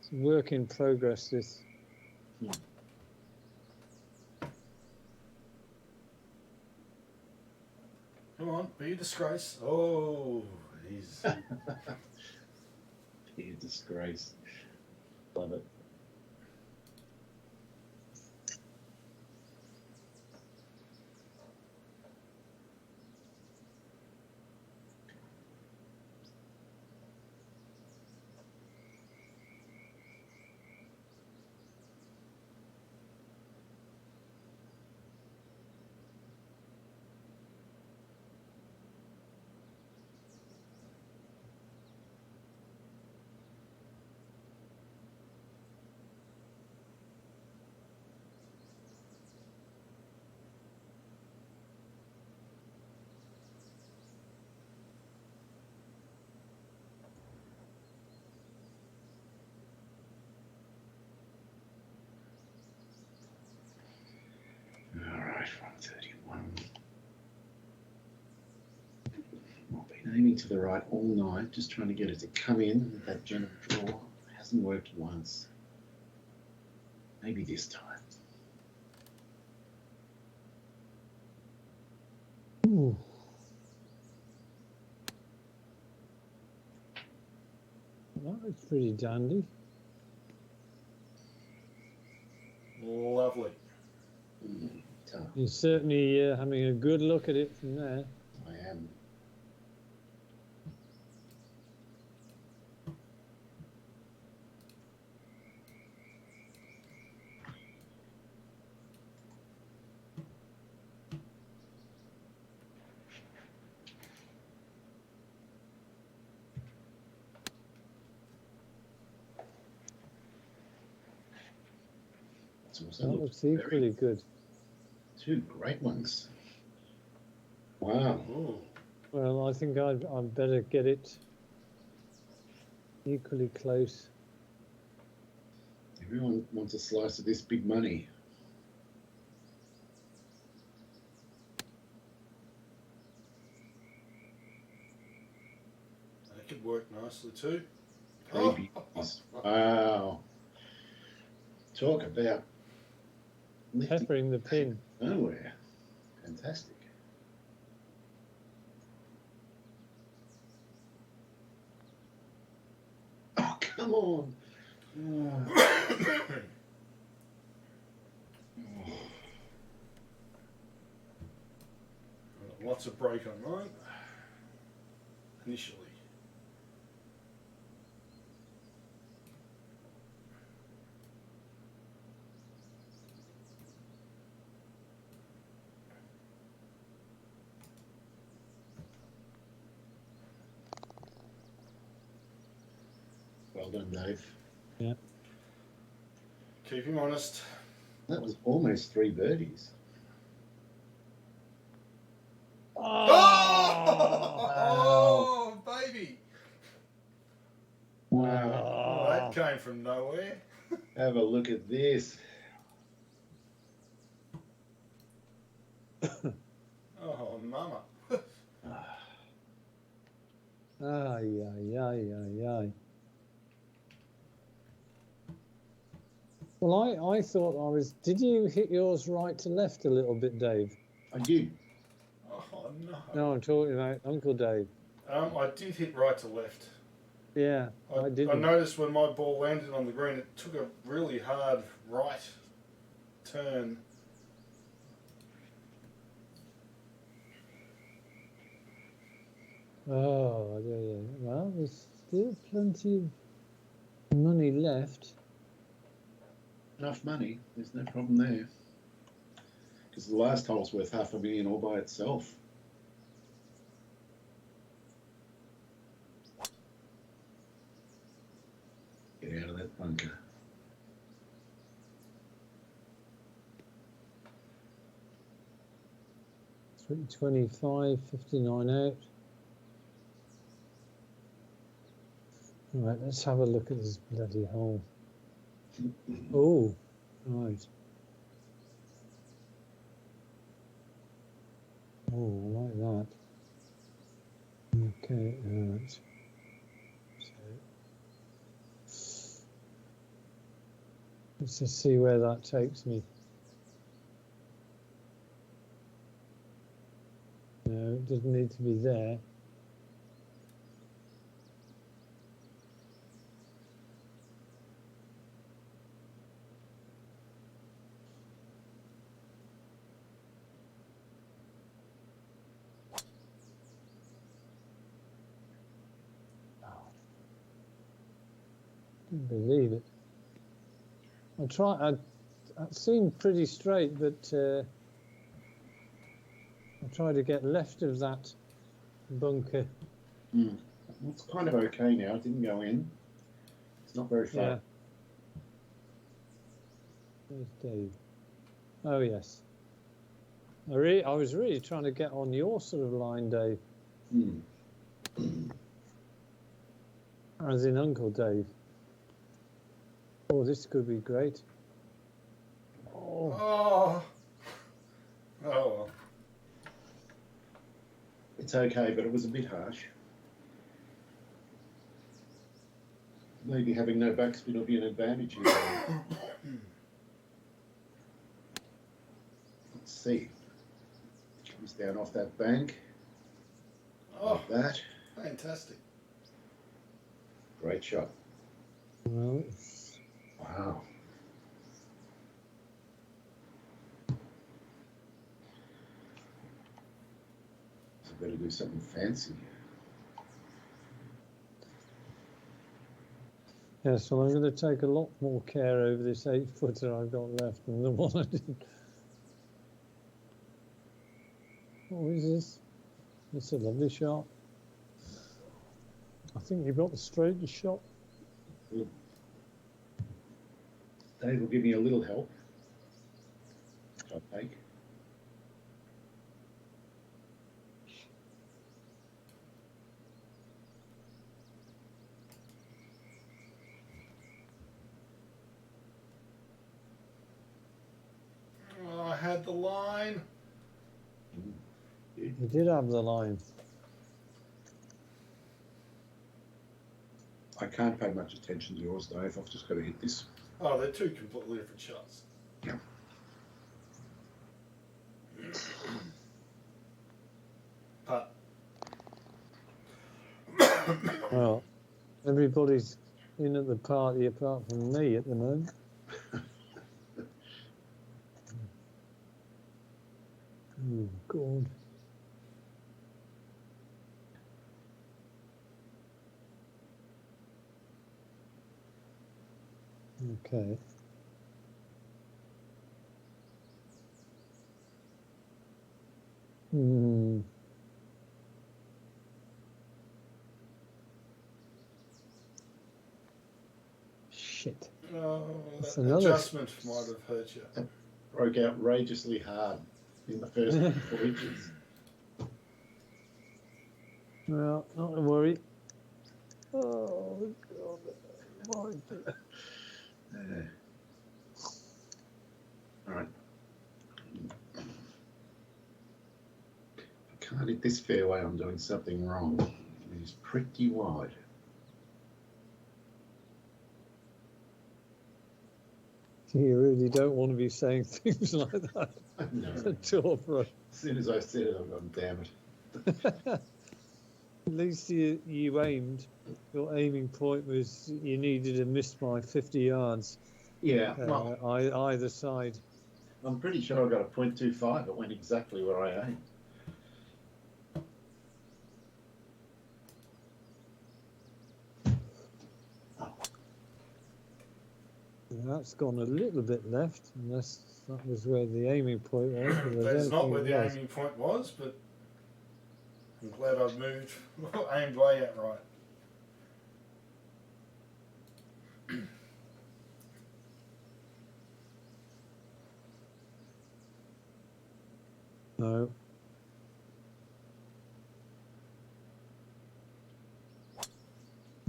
it's a work in progress. This. Come on, be a disgrace. Oh, he's. Be a disgrace. Love it. aiming to the right all night, just trying to get it to come in with that general draw. Hasn't worked once. Maybe this time. Ooh. That was pretty dandy. Lovely. Tough. You're certainly having a good look at it from there. I am. That looks equally good. Two great ones. Wow. Ooh. Well, I think I'd better get it equally close. Everyone wants a slice of this big money. That could work nicely too. Baby. Wow. Talk about lifting Peppering the pin. nowhere. Fantastic. Oh, come on. Lots of break on mine. Initially. Well done, Dave. Yeah. Keep him honest. That was almost 3 birdies. Oh, baby! Wow. Oh, that came from nowhere. Have a look at this. Oh, mama. Ay, ay, ay, ay, ay. Well, I thought I was. Did you hit yours right to left a little bit, Dave? I did. Oh, no. No, I'm talking about Uncle Dave. I did hit right to left. Yeah, I I didn't. noticed when my ball landed on the green, it took a really hard right turn. Oh, yeah. Well, there's still plenty of money left. Enough money. There's no problem there. Because the last hole's worth $500,000 all by itself. Get out of that bunker. $325.59 out. Right, let's have a look at this bloody hole. Oh, right. Oh, I like that. Okay, right. So, let's just see where that takes me. No, it doesn't need to be there. Can't believe it. It seemed pretty straight, but I tried to get left of that bunker. It's kind of okay now. It didn't go in. It's not very far. Yeah. Where's Dave? Oh, yes. I was really trying to get on your sort of line, Dave. As in Uncle Dave. Oh, this could be great. Oh, Oh. Oh, well. It's okay, but it was a bit harsh. Maybe having no backspin will be an advantage here. Let's see. Comes down off that bank. Oh, Like that. fantastic. Great shot. Well, Wow. So I better do something fancy. yes, well, I'm going to take a lot more care over this 8-footer I've got left than the one I did. What is this? It's a lovely shot. I think you've got the straightest shot. Dave will give me a little help. Which I'll take. Oh, I had the line. You did have the line. I can't pay much attention to yours, Dave. I've just got to hit this. Oh, they're two completely different shots. Yeah. But Well, everybody's in at the party apart from me at the moment. Oh, God. Okay. Hmm. Shit. That's that another- adjustment might have hurt you. Broke outrageously hard in the first 4 inches. Well, not to worry. Oh, God. My dear. All right. If I can't hit this fairway, I'm doing something wrong. It is pretty wide. You really don't want to be saying things like that No. at all, bro. As soon as I said it, I've gone, damn it. At least you aimed. Your aiming point was you needed to miss by 50 yards Yeah, well, either side. I'm pretty sure I got a .25. It went exactly where I aimed. That's gone a little bit left, unless that was where the aiming point was. But I That's don't not think where it the was. aiming point was, but I'm glad I've moved, aimed way out right. No.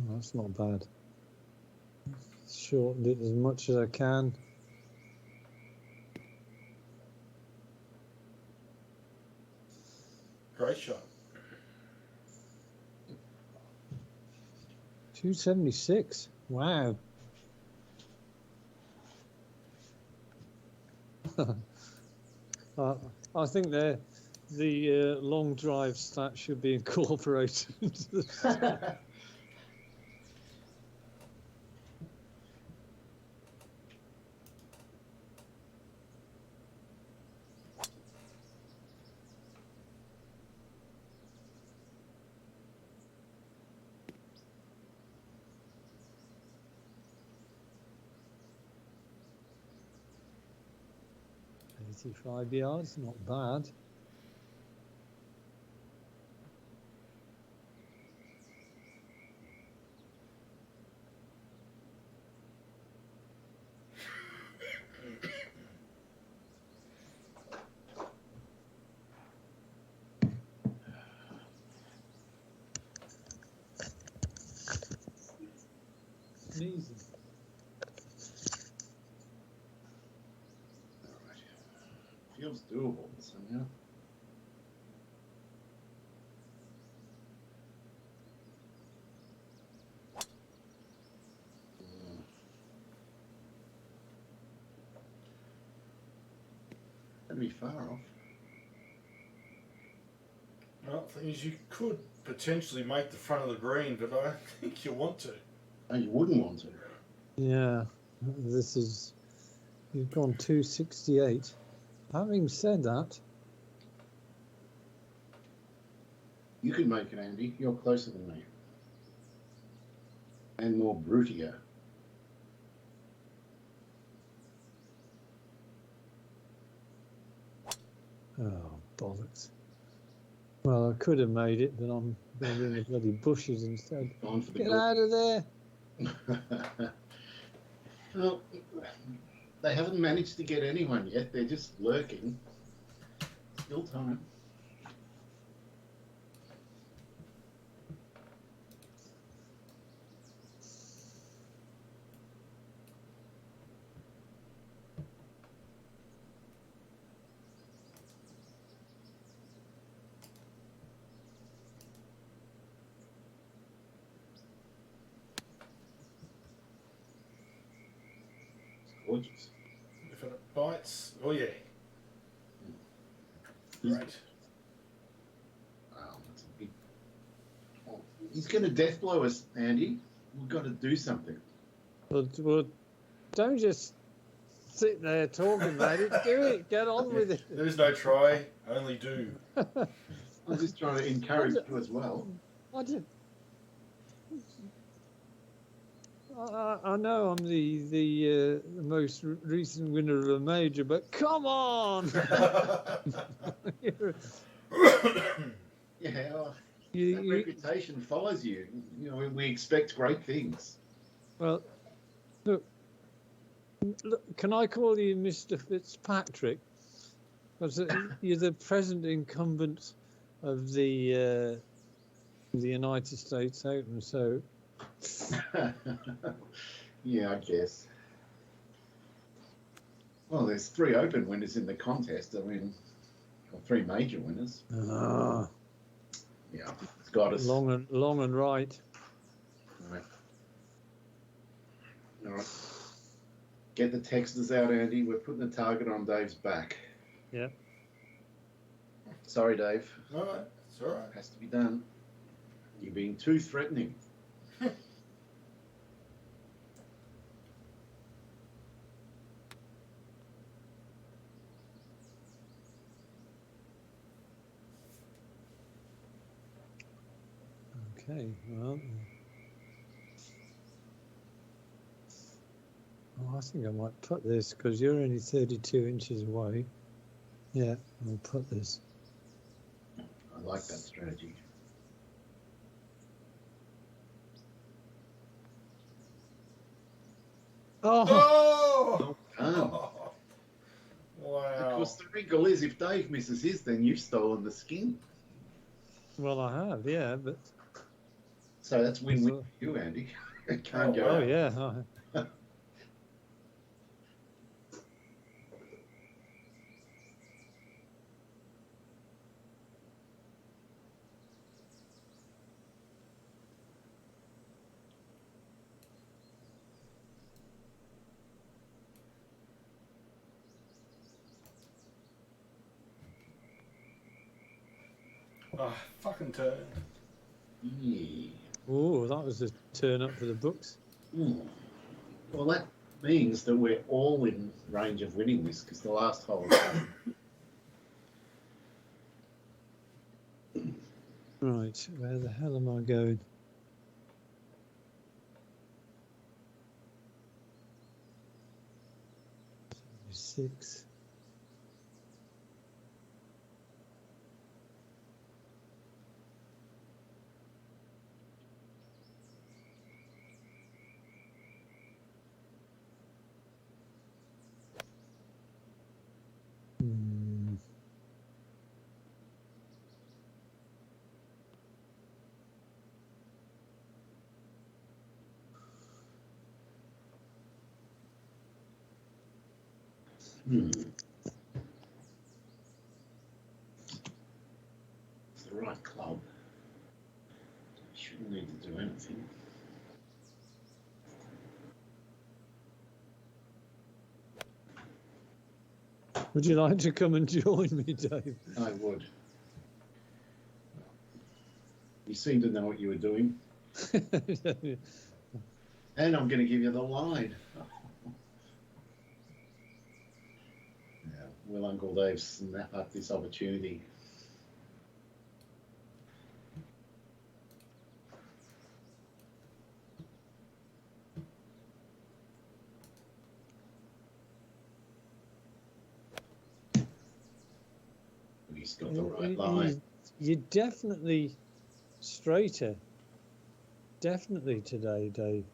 That's not bad. Shortened it as much as I can. Great shot. 276. Wow. I think the long drive stat should be incorporated into the stat. $85 yards, not bad. Sneezing. Feels doable somehow. That'd be far off. Well, the thing is, you could potentially make the front of the green, but I don't think you want to. Oh, you wouldn't want to. Yeah, this is. You've gone 268. Having said that, You could make it, Andy. You're closer than me. And more brutier. oh bollocks. Well, I could have made it, but I'm going in the bloody bushes instead. Gone for the Get goal. out of there! Well, they haven't managed to get anyone yet. They're just lurking. Still time. Gorgeous. If it bites, oh yeah. He's- Great. Wow, that's a big. Oh, he's going to death blow us, Andy. We've got to do something. Well, don't just sit there talking about it. Do it. Get on with it. There is no try, only do. I'm just trying to encourage you as well. I did. I know I'm the most recent winner of a major, but come on! Yeah, well, You- that you- reputation follows you. You know, we expect great things. well, look, can I call you Mr. Fitzpatrick? Because you're the present incumbent of the United States Open, so Yeah, I guess. Well, there's 3 open winners in the contest. I mean, or 3 major winners. Yeah, it's got us. long and right. Right. All right. Get the texters out, Andy. We're putting the target on Dave's back. Yeah. Sorry, Dave. All right, it's all right. Has to be done. You're being too threatening. Okay, well. Oh, I think I might put this because you're only 32 inches away. Yeah, I'll put this. I like that strategy. Oh, Oh! Oh, Wow. of course, the wrinkle is if Dave misses his, then you've stolen the skin. well, I have, yeah, but. So that's win-win for you, Andy. It can't go. Oh, out. yeah. Oh, fucking turn. Yeah. Oh, that was a turn up for the books. Well, that means that we're all in range of winning this because the last hole. Right, where the hell am I going? Six. Hmm. It's the right club. Shouldn't need to do anything. Would you like to come and join me, Dave? I would. You seem to know what you were doing. And I'm going to give you the line. Yeah, will Uncle Dave snap up this opportunity? He's got the right line. You're definitely straighter. Definitely today, Dave.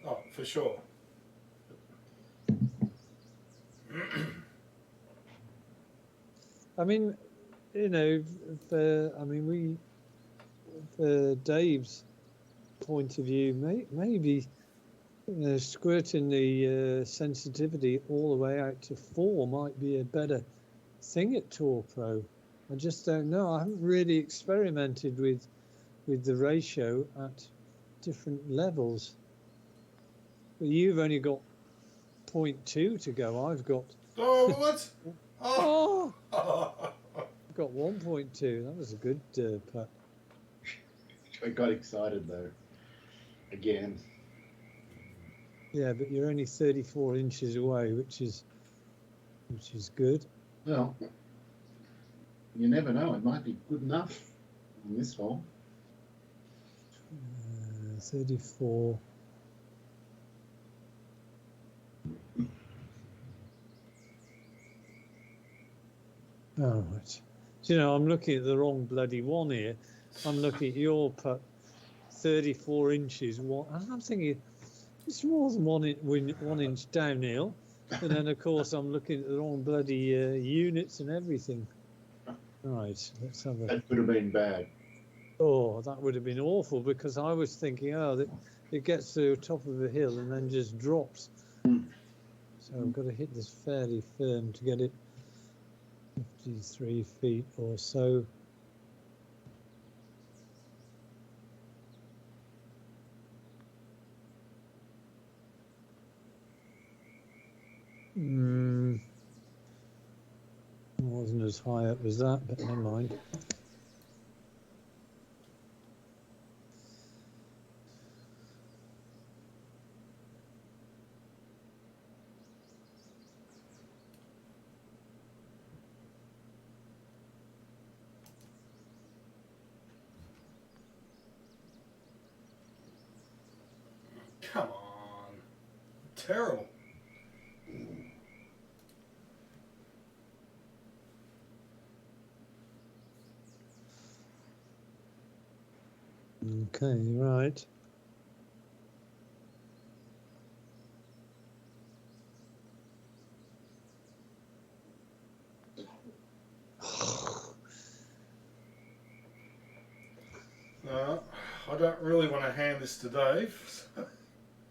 Oh, for sure. I mean, you know, for Dave's point of view, maybe squirting the sensitivity all the way out to 4 might be a better thing at Tour Pro. I just don't know. I haven't really experimented with the ratio at different levels. But you've only got 0.2 to go. I've got Oh, what? Oh. I've got 1.2. That was a good putt. I got excited though. Again. Yeah, but you're only 34 inches away, which is good. Well, you never know. It might be good enough on this hole. 34. All right. So, you know, I'm looking at the wrong bloody one here. I'm looking at your putt, 34 inches. And I'm thinking it's more than 1 inch downhill. And then, of course, I'm looking at the wrong bloody units and everything. Right, let's have a... That could have been bad. Oh, that would have been awful, because I was thinking, it gets to the top of a hill and then just drops. So I've got to hit this fairly firm to get it 53 feet or so. Wasn't as high up as that, but never mind. Come on. Terrible. Okay, right. I don't really want to hand this to Dave.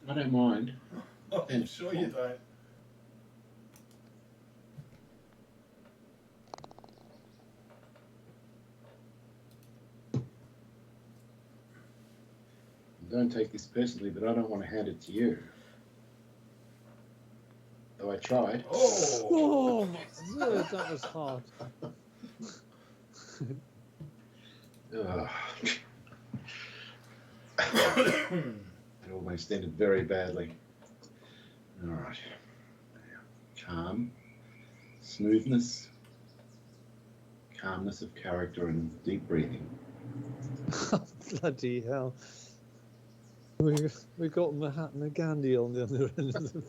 I don't mind. I'm sure you don't. Don't take this personally, but I don't want to hand it to you. Though I tried. Oh my word, that was hard. It almost ended very badly. All right. Calm, smoothness, calmness of character, and deep breathing. Bloody hell. We got Mahatma Gandhi on the other end of the...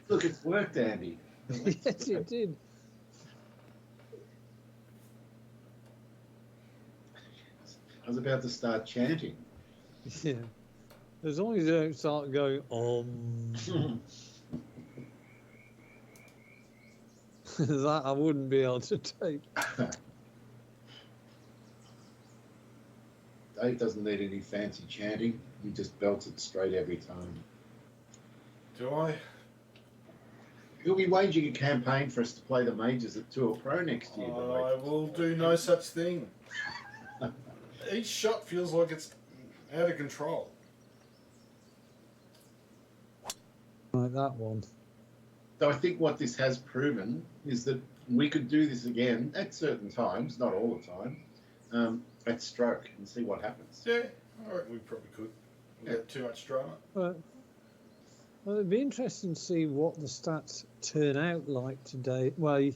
Look, it's worked, Andy. Yes, it did. I was about to start chanting. Yeah. As long as you don't start going, that I wouldn't be able to take. Dave doesn't need any fancy chanting. He just belts it straight every time. Do I? He'll be waging a campaign for us to play the majors at Tour Pro next year. I will do no such thing. Each shot feels like it's out of control. Like that one. So I think what this has proven is that we could do this again at certain times, not all the time, at stroke and see what happens. Yeah, I reckon we probably could without too much drama. Well, it'd be interesting to see what the stats turn out like today. Well, you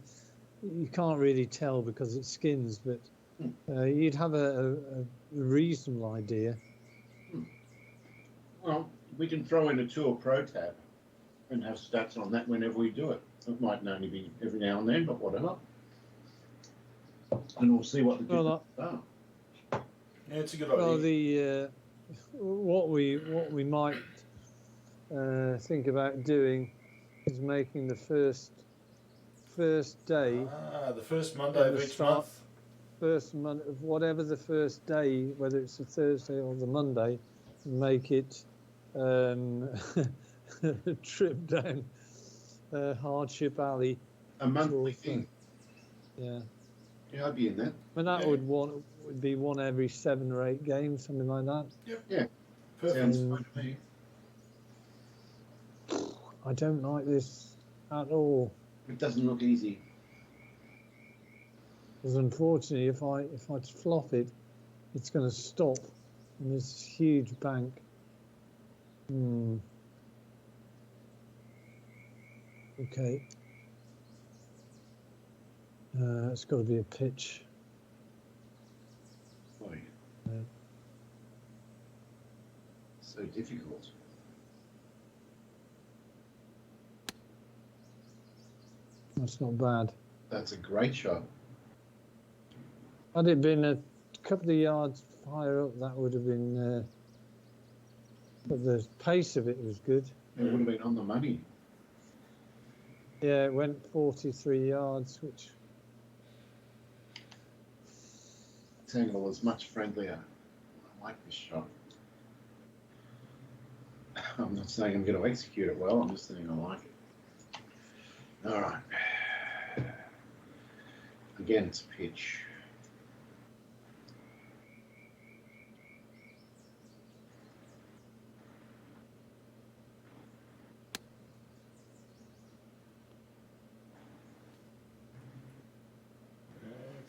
can't really tell because it's skins, but you'd have a reasonable idea. Well, we can throw in a Tour Pro tab and have stats on that whenever we do it. It might only be every now and then, but whatever. And we'll see what the differences are. Yeah, it's a good Well, idea. What we might think about doing is making the first day, The first Monday of each month. first month of whatever the first day, whether it's the Thursday or the Monday, make it a trip down Hardship Alley. A monthly thing. Yeah. Yeah, I'd be in that. And that would be one every 7 or 8 games, something like that. Yep. Yeah. Perfect. Sounds fine to me. I don't like this at all. It doesn't look easy. Because unfortunately, if I flop it, it's going to stop in this huge bank. Okay. It's got to be a pitch. Boy. Yeah. So difficult. That's not bad. That's a great shot. Had it been a couple of yards higher up, that would have been. But the pace of it was good. It would have been on the money. Yeah, it went 43 yards, which. This angle is much friendlier. I like this shot. I'm not saying I'm going to execute it well. I'm just saying I like it. All right. Again, it's pitch.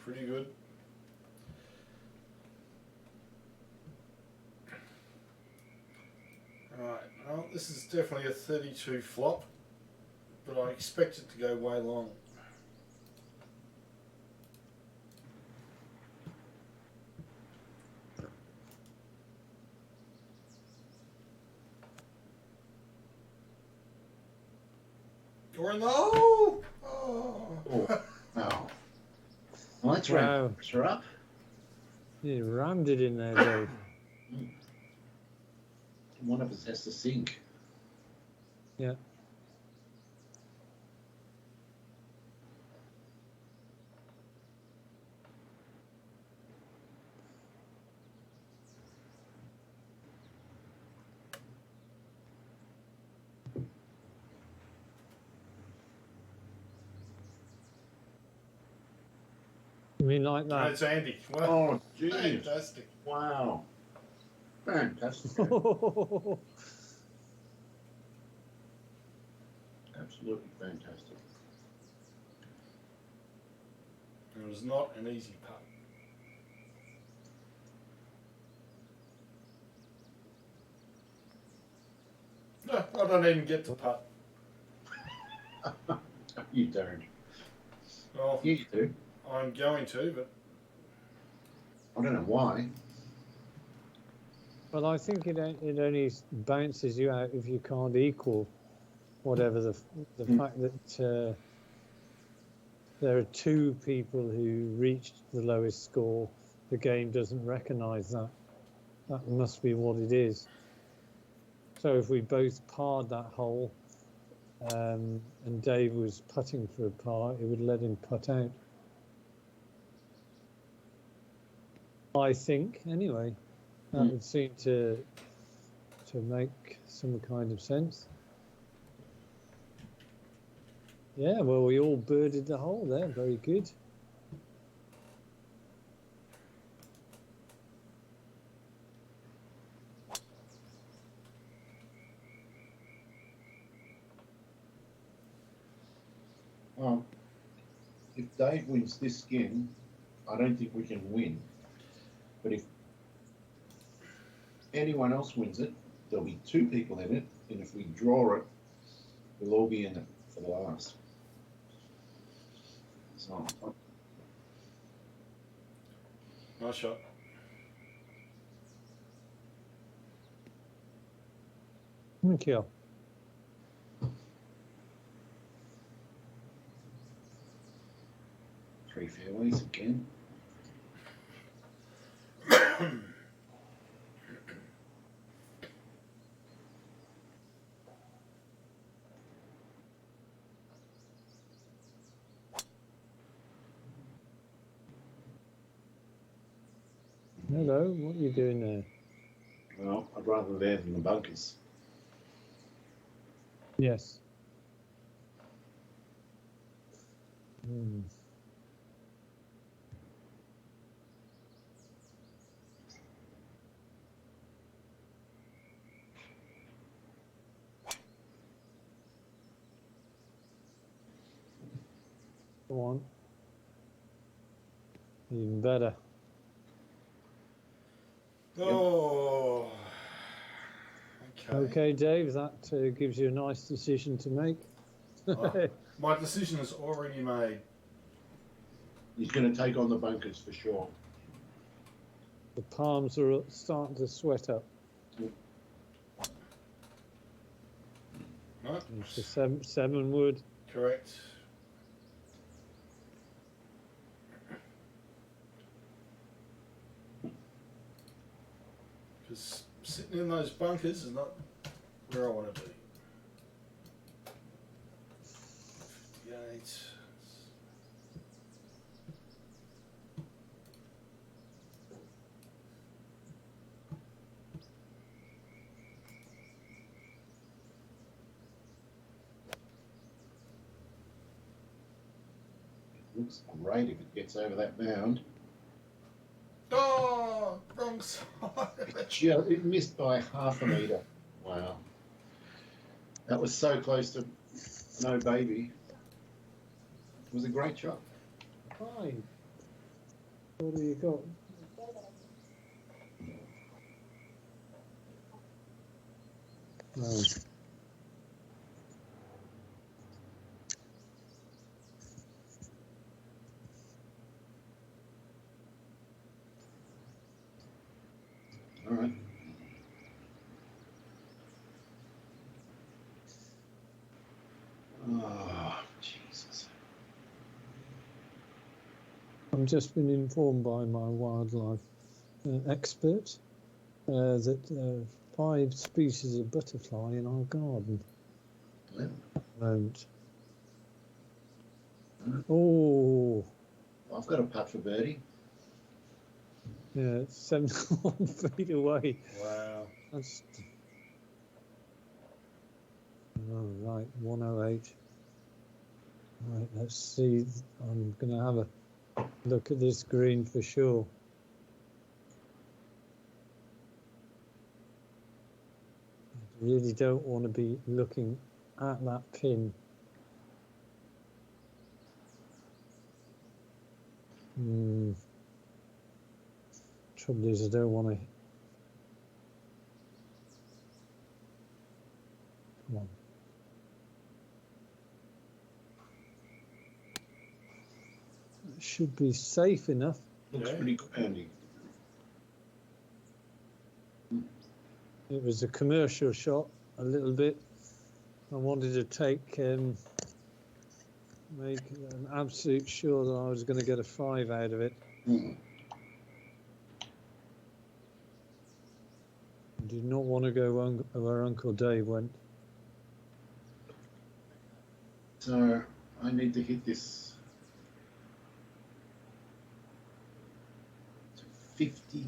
Pretty good. Alright, well, this is definitely a 32 flop, but I expect it to go way long. Or in the hole! Oh! Oh, wow. Well, that's Wow. right. Pressure up. You rammed it in there, Dave. One of us has to sink. Yeah. You mean like that? That's Andy. Wow. Oh, geez. Fantastic. Wow. Fantastic. Absolutely fantastic. It was not an easy putt. No, I don't even get to putt. You don't. Well, You do. I'm going to, but I don't know why. Well, I think it only bounces you out if you can't equal whatever the fact that there are 2 people who reached the lowest score. The game doesn't recognise that. That must be what it is. So if we both parred that hole and Dave was putting for a par, it would let him putt out. I think, anyway. That would seem to make some kind of sense. Yeah, well, we all birded the hole there. Very good. If Dave wins this skin, I don't think we can win. But if anyone else wins it, there'll be 2 people in it, and if we draw it, we'll all be in it for the last. So, Nice shot. Thank you. three fairways again. Hello, what are you doing there? Well, I'd rather there than the bunkers. Yes. Hmm. Go on. Even better. Oh. Okay, Dave, that gives you a nice decision to make. Oh, my decision is already made. He's going to take on the bunkers for sure. The palms are starting to sweat up. No, It's a seven wood. correct. Because sitting in those bunkers is not where I want to be. 58. Looks great if it gets over that mound. Oh, wrong side. It missed by half a metre. Wow. That was so close to no baby. It was a great shot. Fine. What do you got? Oh. All right. Oh, Jesus. I've just been informed by my wildlife expert that 5 species of butterfly in our garden Yeah. at the moment. Oh, I've got a putt for birdie. yeah, it's 71 feet away. Wow. That's right, 108. Right, let's see. I'm going to have a look at this green for sure. I really don't want to be looking at that pin. Trouble is, I don't want to. Come on. It should be safe enough. Looks Yeah. pretty good, Andy. It was a commercial shot, a little bit. I wanted to make an absolute sure that I was going to get a 5 out of it. Mm. I did not want to go where Uncle Dave went. So I need to hit this to 50.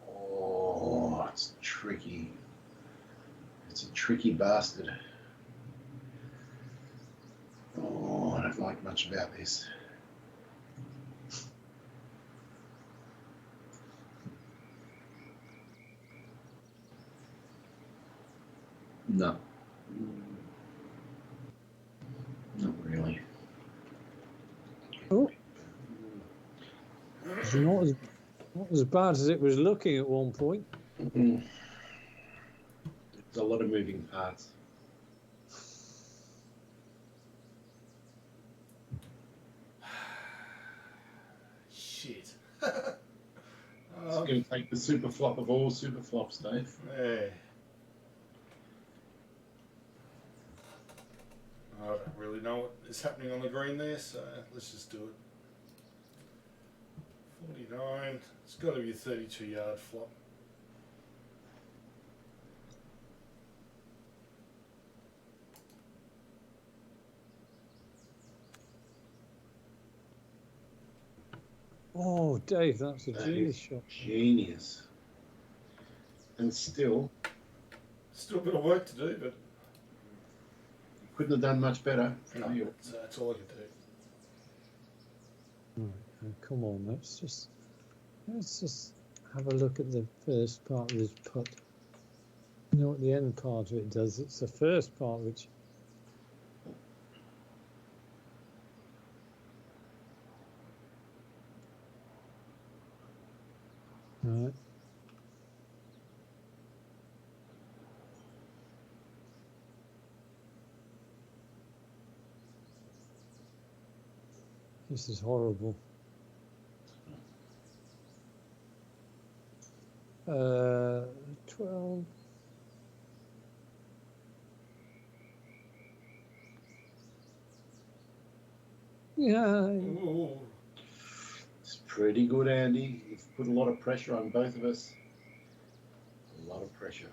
Oh, it's tricky. It's a tricky bastard. Oh, I don't like much about this. No. It's not as bad as it was looking at one point. There's a lot of moving parts. Shit. It's going to take the super flop of all super flops, Dave. Yeah. I don't really know what is happening on the green there, so let's just do it. 49. It's got to be a 32-yard flop. Oh, Dave, that's a That genius is shot. Genius. And still, Still a bit of work to do, but couldn't have done much better. no, that's all I can do. Right, now, come on, let's just have a look at the first part of this putt. You know what the end part of it does? It's the first part which. Right. This is horrible. 12. Yeah. Ooh. It's pretty good, Andy. You've put a lot of pressure on both of us. A lot of pressure.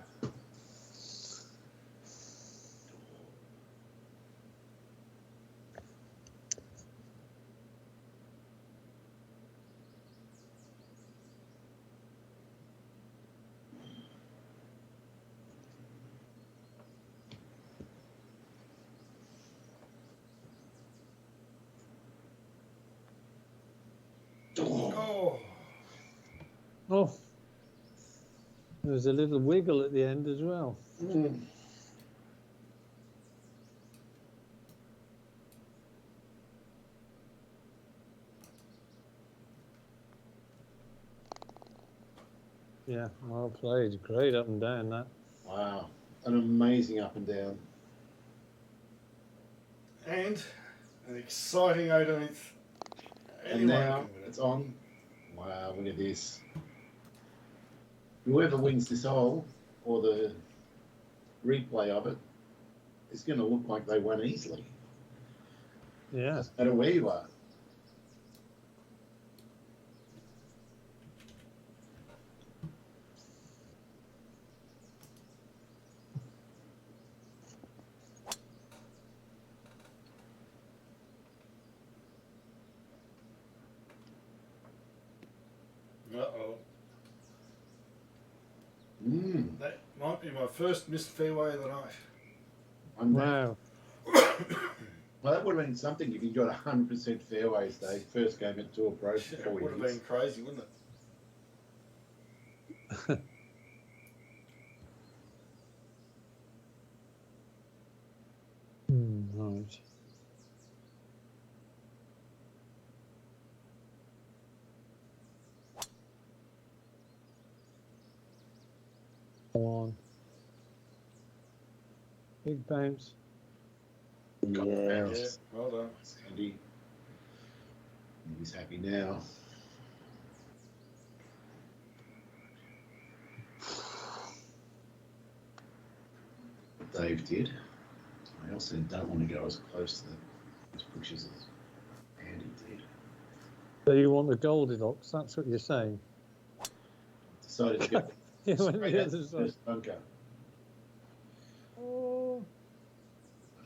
Oh. Oh. There was a little wiggle at the end as well. Mm. Yeah, well played. Great up and down that. Wow. An amazing up and down. And an exciting 18th. And now it's on. Wow, look at this. Whoever wins this hole, or the replay of it, is going to look like they won easily. Yeah. Doesn't matter where you are. Uh-oh. Mm. That might be my first missed fairway of the night. Wow. Well, that would have been something if you got 100% fairways, Dave. First game at Tour Pro for It 4 would have years. been crazy, wouldn't it? Right. Go on. Big bounce. Got the Yeah, bounce. well done. That's Andy. He's happy now. Dave did. I also don't want to go as close to those bushes as Andy did. So you want the Goldilocks? That's what you're saying. Decided to go You went straight the out other the side. first bunker. Oh,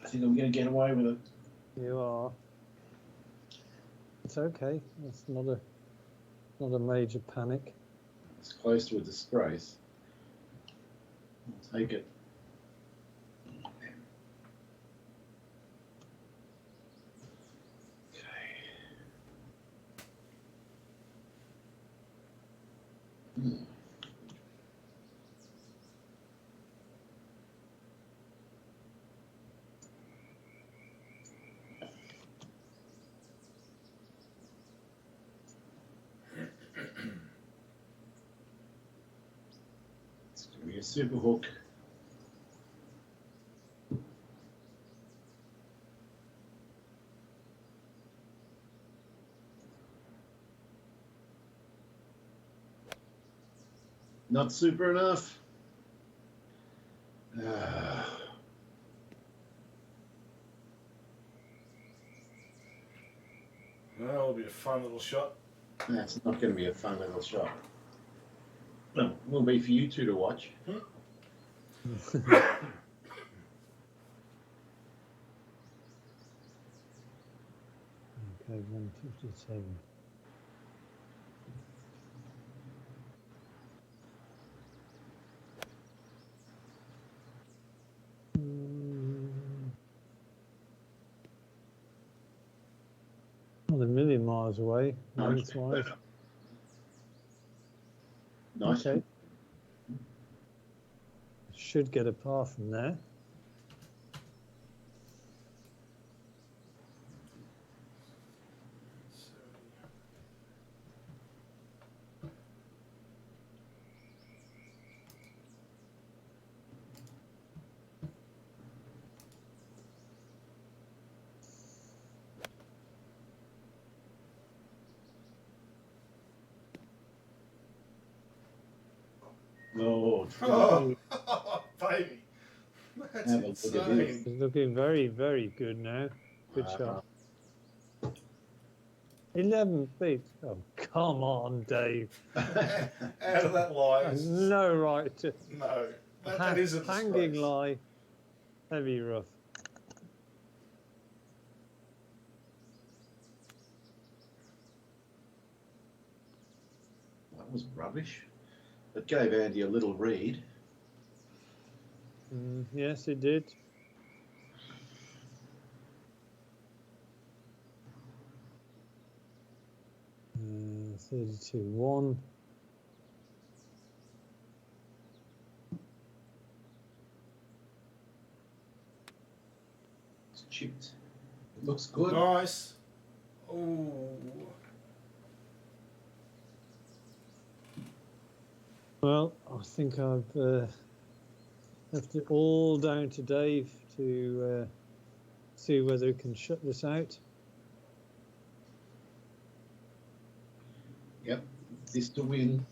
I think I'm going to get away with it. you are. It's okay. That's not a major panic. It's close to a disgrace. I'll take it. Okay. Hmm. super hook. Not super enough. That'll be a fun little shot. That's not going to be a fun little shot. Well, will be for you two to watch. Okay, 157. Not a million miles away, lengthwise. Nice. Okay. Should get a par from there. Oh, Oh, baby. That's Have a look at insane. this. It's looking very, very good now. Good shot. 11 feet. Oh, come on, Dave. Out of that lie. There's no right to. No. That is a hanging disgrace. lie. Heavy rough. That was rubbish. It gave Andy a little read. Yes, it did. Uh, 32-1. It's chipped. It looks good. Nice. Ooh. Well, I think I've left it all down to Dave to see whether he can shut this out. Yep. This to win.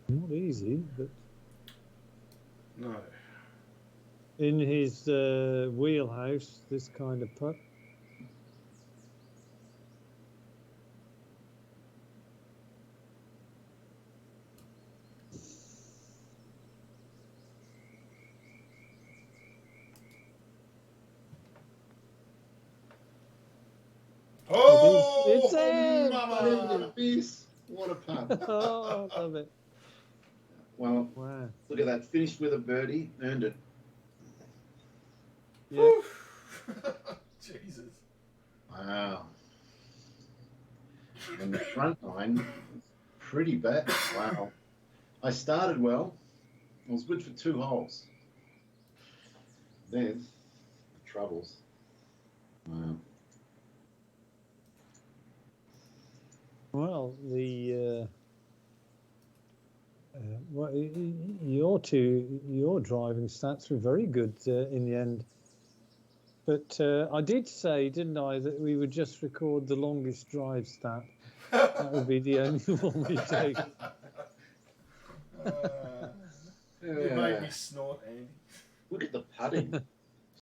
Not easy, but No. in his wheelhouse, this kind of putt. Oh, It's in! mama. This. What a putt. Oh, I love it. Well, Wow. look at that. Finished with a birdie. Earned it. Yeah. Jesus. Wow. And the front line, pretty bad. Wow. I started well. I was good for 2 holes. Then, the troubles. Wow. Well, the your driving stats were very good in the end. But I did say, didn't I, that we would just record the longest drive stat. That would be the only one we take. You made me snort, Andy. Look at the putting.